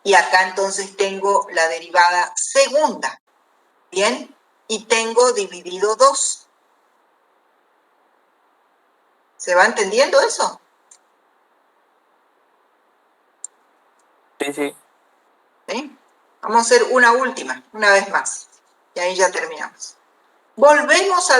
Y acá entonces tengo la derivada segunda. ¿Bien? Y tengo dividido 2. ¿Se va entendiendo eso? Sí, sí. ¿Sí? Vamos a hacer una última, una vez más. Y ahí ya terminamos. Volvemos a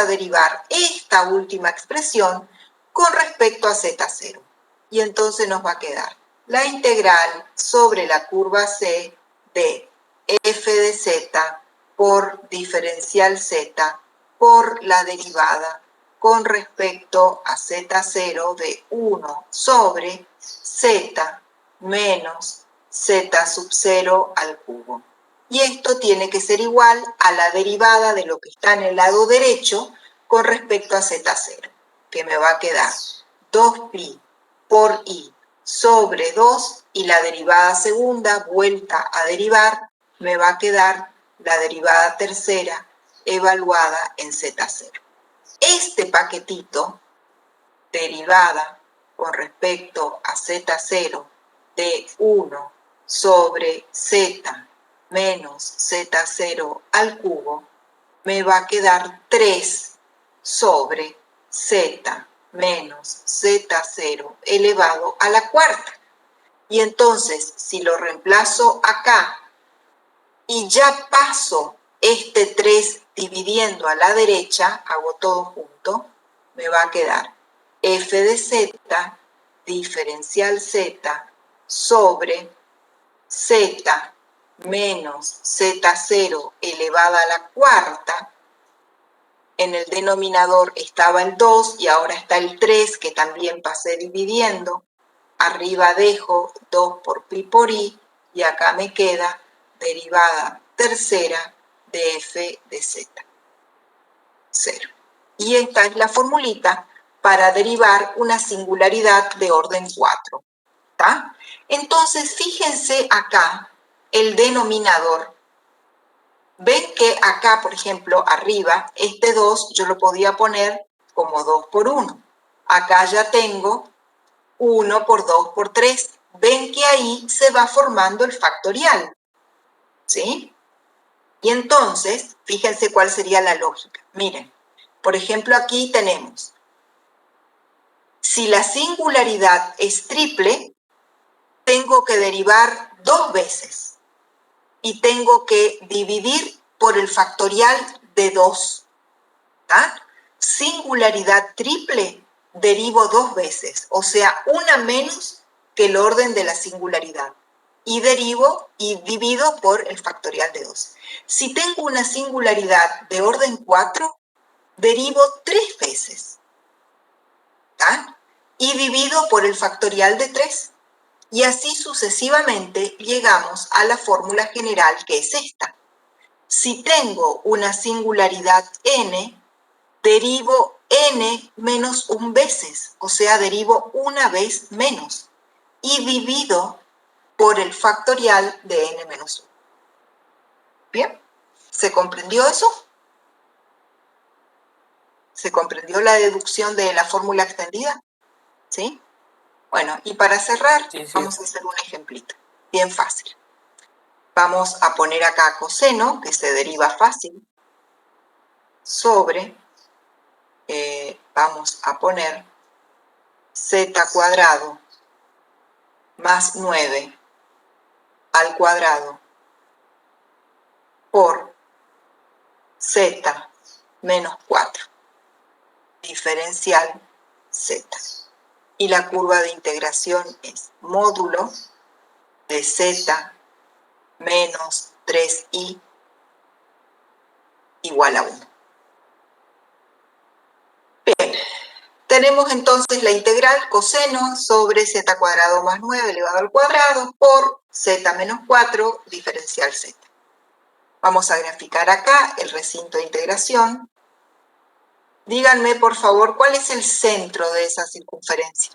derivar esta última expresión con respecto a z0. Y entonces nos va a quedar la integral sobre la curva C de f de z por diferencial z por la derivada con respecto a z0 de 1 sobre z menos z sub 0 al cubo. Y esto tiene que ser igual a la derivada de lo que está en el lado derecho con respecto a z0, que me va a quedar 2pi por i sobre 2 y la derivada segunda, vuelta a derivar, me va a quedar la derivada tercera evaluada en z0. Este paquetito, derivada con respecto a z0 de 1 sobre z menos z0 al cubo, me va a quedar 3 sobre z menos z0 elevado a la cuarta. Y entonces, si lo reemplazo acá y ya paso este 3 dividiendo a la derecha, hago todo junto, me va a quedar f de z diferencial z sobre z menos z0 elevada a la cuarta. En el denominador estaba el 2 y ahora está el 3 que también pasé dividiendo. Arriba dejo 2 por pi por i y acá me queda derivada tercera de f de z. 0. Y esta es la formulita para derivar una singularidad de orden 4. ¿Está? Entonces, fíjense acá el denominador. Ven que acá, por ejemplo, arriba, este 2 yo lo podía poner como 2 por 1. Acá ya tengo 1 por 2 por 3. Ven que ahí se va formando el factorial. ¿Sí? Y entonces, fíjense cuál sería la lógica. Miren, por ejemplo, aquí tenemos, si la singularidad es triple, tengo que derivar 2 veces y tengo que dividir por el factorial de 2. ¿Tá? Singularidad triple, derivo 2 veces, o sea, una menos que el orden de la singularidad. Y derivo y divido por el factorial de 2. Si tengo una singularidad de orden 4, derivo 3 veces. ¿Tá? Y divido por el factorial de 3. Y así sucesivamente llegamos a la fórmula general que es esta. Si tengo una singularidad n, derivo n menos 1 veces, o sea, derivo una vez menos. Y divido por el factorial de n menos 1. ¿Bien? ¿Se comprendió eso? ¿Se comprendió la deducción de la fórmula extendida? ¿Sí? Bueno, y para cerrar, Sí, sí. vamos a hacer un ejemplito. Bien fácil. Vamos a poner acá coseno, que se deriva fácil, sobre, vamos a poner z cuadrado más 9 al cuadrado por z menos 4, diferencial z. Y la curva de integración es módulo de z menos 3i igual a 1. Bien, tenemos entonces la integral coseno sobre z cuadrado más 9 elevado al cuadrado por z menos 4 diferencial z. Vamos a graficar acá el recinto de integración. Díganme, por favor, ¿cuál es el centro de esa circunferencia?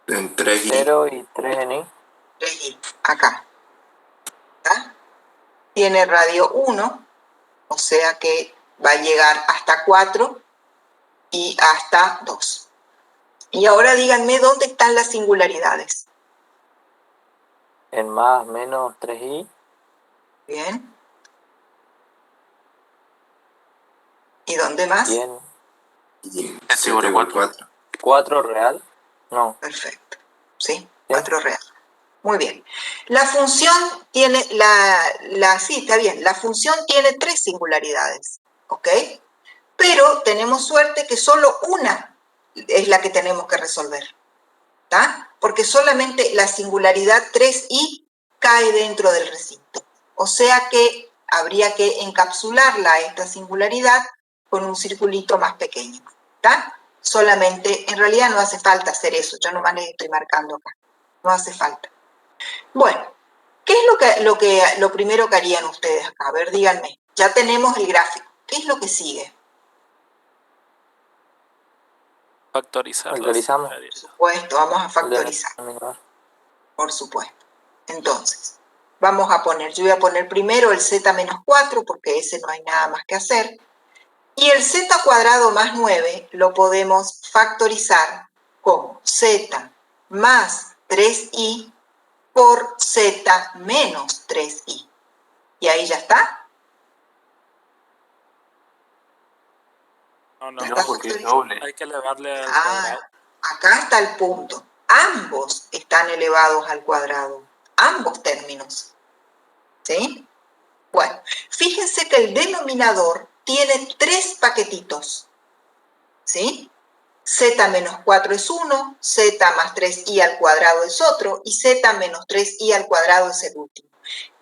En 3i. 0 y 3 en i. 3i, acá. ¿Está? Tiene radio 1, o sea que va a llegar hasta 4 y hasta 2. Y ahora díganme dónde están las singularidades. En más menos 3i. Bien. ¿Y dónde más? Y en Y Es igual a 4. 4 real. No. Perfecto. ¿Sí? 4 real. Muy bien. La función tiene, sí, está bien. La función tiene 3 singularidades. ¿Ok? Pero tenemos suerte que solo una es la que tenemos que resolver. ¿Está? Porque solamente la singularidad 3i cae dentro del recinto. O sea que habría que encapsularla a esta singularidad con un circulito más pequeño. ¿Está? Solamente, en realidad no hace falta hacer eso, yo nomás les estoy marcando acá. No hace falta. Bueno, ¿qué es lo primero que harían ustedes acá? A ver, díganme. Ya tenemos el gráfico. ¿Qué es lo que sigue? Factorizar. Factorizamos. Por supuesto, vamos a factorizar. Por supuesto. Entonces, vamos a poner, yo voy a poner primero el z menos 4, porque ese no hay nada más que hacer. Y el z cuadrado más 9 lo podemos factorizar como z más 3i por z menos 3i. ¿Y ahí ya está? No, ¿Está porque es factorizado? doble. hay que elevarle al cuadrado. Acá está el punto. Ambos están elevados al cuadrado. Ambos términos. ¿Sí? Bueno, fíjense que el denominador tiene 3 paquetitos. ¿Sí? Z menos 4 es 1, Z más 3i al cuadrado es otro, y Z menos 3i al cuadrado es el último.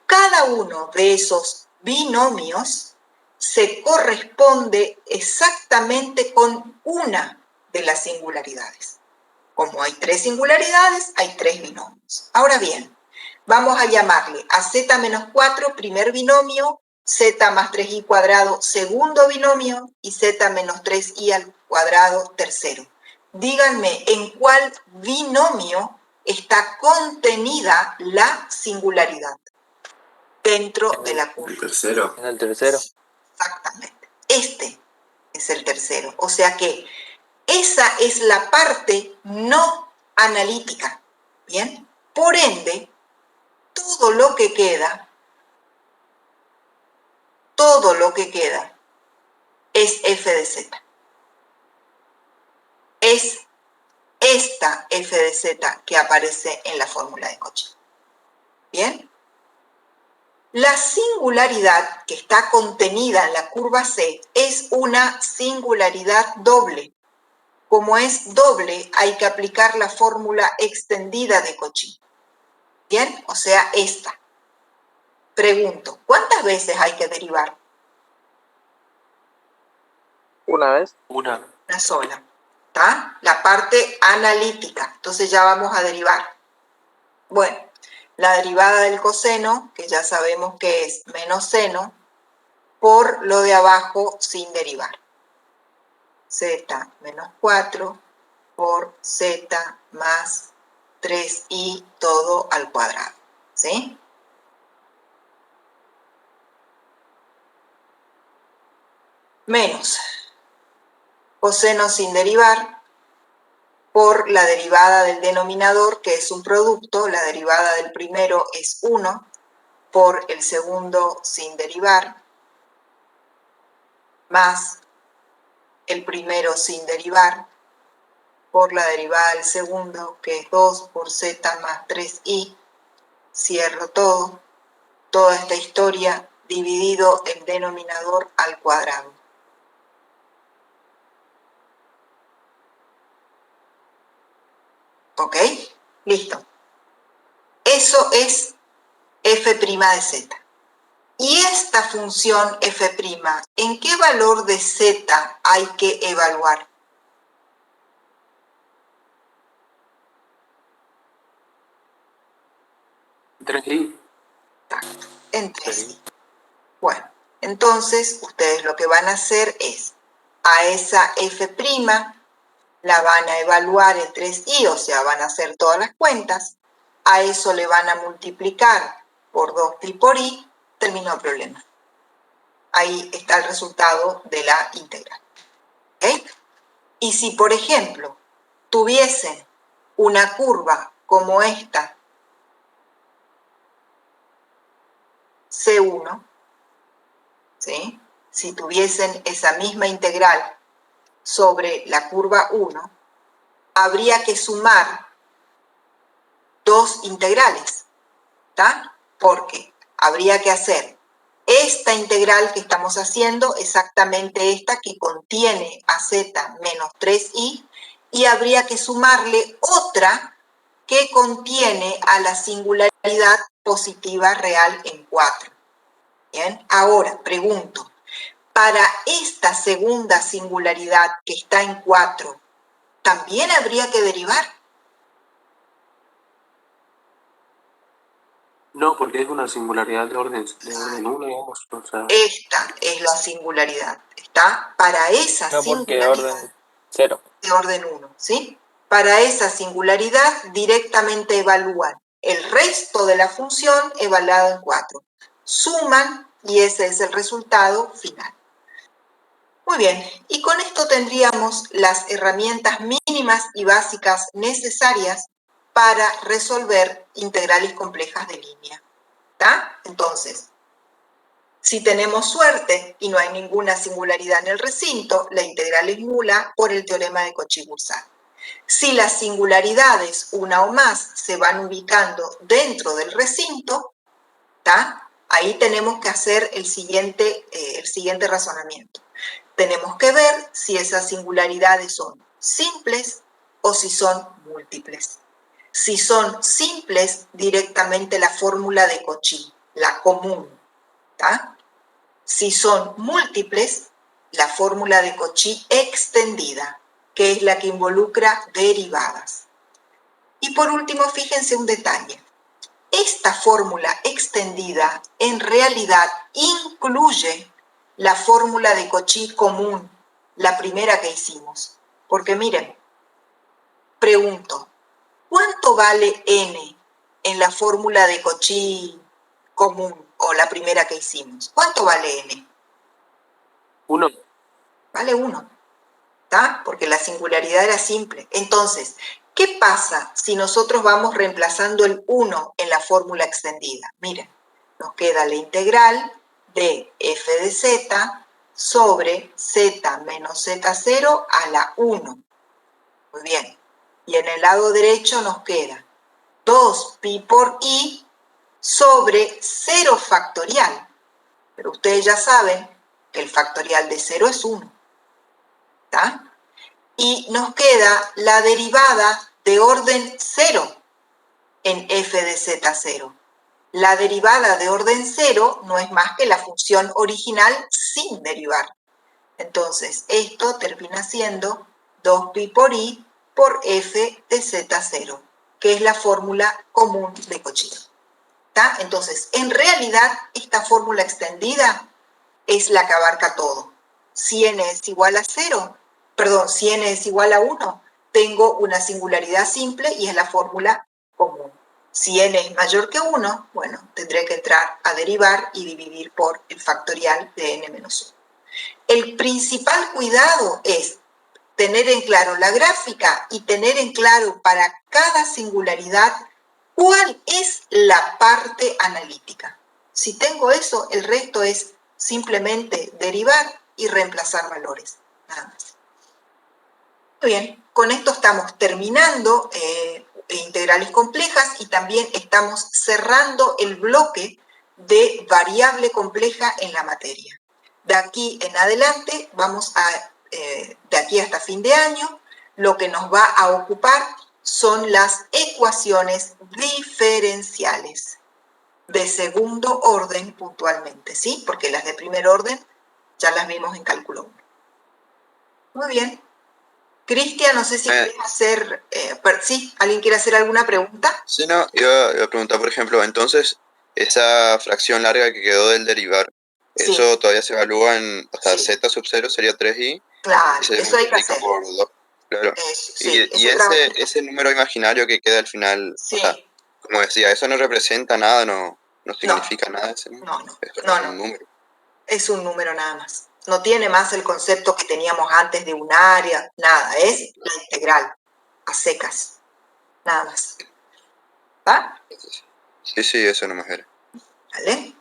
Cada uno de esos binomios se corresponde exactamente con una de las singularidades. Como hay 3 singularidades, hay 3 binomios. Ahora bien, vamos a llamarle a z menos 4 primer binomio z más 3i cuadrado segundo binomio y z menos 3i al cuadrado tercero. Díganme en cuál binomio está contenida la singularidad dentro de la curva. El tercero. En el tercero. Exactamente. Este es el tercero. O sea que esa es la parte no analítica. ¿Bien? Por ende, todo lo que queda es f de z. Es esta f de z que aparece en la fórmula de Cauchy. ¿Bien? La singularidad que está contenida en la curva C es una singularidad doble. Como es doble, hay que aplicar la fórmula extendida de Cauchy. ¿Bien? O sea, esta. Pregunto, ¿cuántas veces hay que derivar? ¿Una vez? Una. Una sola. ¿Está? La parte analítica. Entonces ya vamos a derivar. Bueno, la derivada del coseno, que ya sabemos que es menos seno, por lo de abajo sin derivar. Z menos 4 por Z más 3i todo al cuadrado. ¿Sí? Menos coseno sin derivar por la derivada del denominador, que es un producto, la derivada del primero es 1, por el segundo sin derivar, más el primero sin derivar, por la derivada del segundo, que es 2 por z más 3i, cierro todo, toda esta historia dividido el denominador al cuadrado. ¿Ok? Listo. Eso es f' de z. Y esta función f', ¿en qué valor de z hay que evaluar? En 3i. En 3i. Bueno, entonces ustedes lo que van a hacer es, a esa f' la van a evaluar en 3i, o sea, van a hacer todas las cuentas, a eso le van a multiplicar por 2pi por i, terminó el problema. Ahí está el resultado de la integral. ¿Ok? Y si, por ejemplo, tuviesen una curva como esta, C1, ¿sí? Si tuviesen esa misma integral sobre la curva 1, habría que sumar dos integrales, ¿está? Porque habría que hacer esta integral que estamos haciendo, exactamente esta que contiene a z menos 3i, y habría que sumarle otra que contiene a la singularidad positiva real en 4. Bien, ahora pregunto, para esta segunda singularidad que está en 4, ¿también habría que derivar? No, porque es una singularidad de orden 1, digamos. O sea, Esta es la singularidad, ¿está? Para esa No, porque singularidad orden 0. de orden 1, ¿sí? Para esa singularidad directamente evalúan el resto de la función evaluado en 4. Suman y ese es el resultado final. Muy bien, y con esto tendríamos las herramientas mínimas y básicas necesarias para resolver integrales complejas de línea. ¿Está? Entonces, si tenemos suerte y no hay ninguna singularidad en el recinto, la integral es nula por el teorema de Cauchy-Boursat. Si las singularidades, una o más, se van ubicando dentro del recinto, ¿tá? Ahí tenemos que hacer el siguiente razonamiento. Tenemos que ver si esas singularidades son simples o si son múltiples. Si son simples, directamente la fórmula de Cauchy, la común, ¿tá? Si son múltiples, la fórmula de Cauchy extendida, que es la que involucra derivadas. Y por último, fíjense un detalle. esta fórmula extendida en realidad incluye la fórmula de Cauchy común, la primera que hicimos. Porque miren, pregunto, ¿cuánto vale n en la fórmula de Cauchy común o la primera que hicimos? ¿Cuánto vale n? 1. Vale 1, ¿está? Porque la singularidad era simple. Entonces, ¿qué pasa si nosotros vamos reemplazando el 1 en la fórmula extendida? Miren, nos queda la integral de f de z sobre z menos z0 a la 1. Muy bien. Y en el lado derecho nos queda 2pi por i sobre 0 factorial. Pero ustedes ya saben que el factorial de 0 es 1. ¿Está? Y nos queda la derivada de orden 0 en f de z0. La derivada de orden 0 no es más que la función original sin derivar. Entonces, esto termina siendo 2pi por i por f de z0, que es la fórmula común de Cauchy. ¿Está? Entonces, en realidad, esta fórmula extendida es la que abarca todo. Si n es igual a 0, perdón, si n es igual a 1, tengo una singularidad simple y es la fórmula común. Si n es mayor que 1, bueno, tendré que entrar a derivar y dividir por el factorial de n menos 1. El principal cuidado es tener en claro la gráfica y tener en claro para cada singularidad cuál es la parte analítica. Si tengo eso, el resto es simplemente derivar y reemplazar valores, nada más. Muy bien, con esto estamos terminando integrales complejas y también estamos cerrando el bloque de variable compleja en la materia. De aquí en adelante, de aquí hasta fin de año, lo que nos va a ocupar son las ecuaciones diferenciales de segundo orden puntualmente, ¿sí? Porque las de primer orden ya las vimos en cálculo 1. Muy bien. Cristian, no sé si quieres hacer... ¿sí? ¿Alguien quiere hacer alguna pregunta? Sí, no, iba a preguntar, por ejemplo, entonces, esa fracción larga que quedó del derivar, Sí. ¿eso todavía se evalúa en, o sea, Sí. z sub 0 sería 3i? Claro, Y se eso hay que multiplica hacer. por 2, claro. Sí, Y ese número imaginario que queda al final, sí. o sea, como decía, eso no representa nada, no significa nada ese número. No. Es un número. Es un número nada más. No tiene más el concepto que teníamos antes de un área, nada, es la integral, a secas, nada más. ¿Va? Sí, eso nomás era. ¿Vale?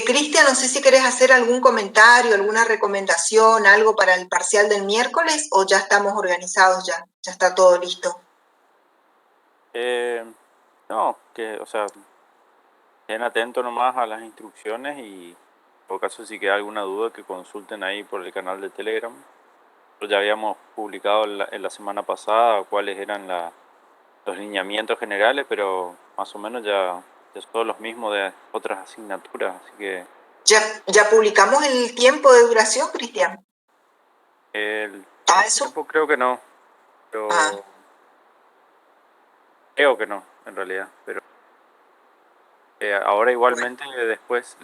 Cristian, no sé si querés hacer algún comentario, alguna recomendación, algo para el parcial del miércoles, o ya estamos organizados ya está todo listo. No, o sea, estén atentos nomás a las instrucciones y en todo caso si queda alguna duda que consulten ahí por el canal de Telegram. Ya habíamos publicado en la semana pasada cuáles eran los lineamientos generales, pero más o menos ya son los mismos de otras asignaturas, así que... ¿Ya publicamos el tiempo de duración, Cristian? El ¿Eso? tiempo creo que no, pero... Creo que no, en realidad, pero... ahora igualmente después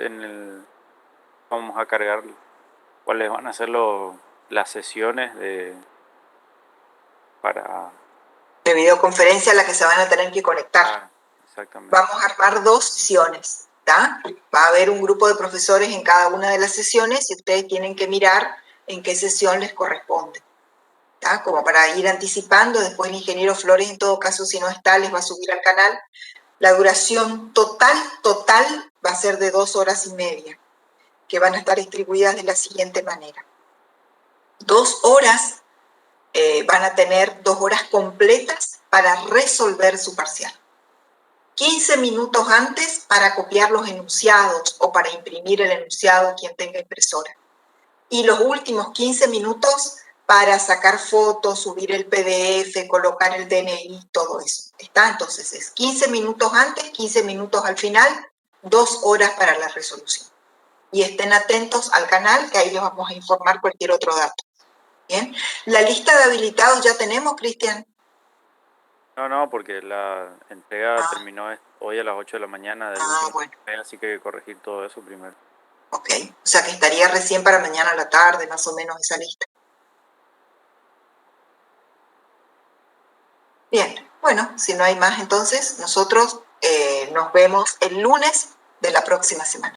vamos a cargar cuáles van a ser las sesiones para... De videoconferencia a la que se van a tener que conectar. Exactamente. Vamos a armar 2 sesiones, ¿está? Va a haber un grupo de profesores en cada una de las sesiones y ustedes tienen que mirar en qué sesión les corresponde, ¿está? Como para ir anticipando, después el ingeniero Flores, en todo caso, si no está, les va a subir al canal. La duración total va a ser de 2 horas y media, que van a estar distribuidas de la siguiente manera. 2 horas van a tener 2 horas completas para resolver su parcial. 15 minutos antes para copiar los enunciados o para imprimir el enunciado quien tenga impresora. Y los últimos 15 minutos para sacar fotos, subir el PDF, colocar el DNI, todo eso. ¿Está? Entonces es 15 minutos antes, 15 minutos al final, 2 horas para la resolución. Y estén atentos al canal, que ahí les vamos a informar cualquier otro dato. ¿Bien? ¿La lista de habilitados ya tenemos, Cristian? No, porque la entrega terminó hoy a las 8 de la mañana del último bueno. café, así que hay que corregir todo eso primero. Ok, o sea que estaría recién para mañana a la tarde, más o menos, esa lista. Bien, bueno, si no hay más, entonces nosotros nos vemos el lunes de la próxima semana.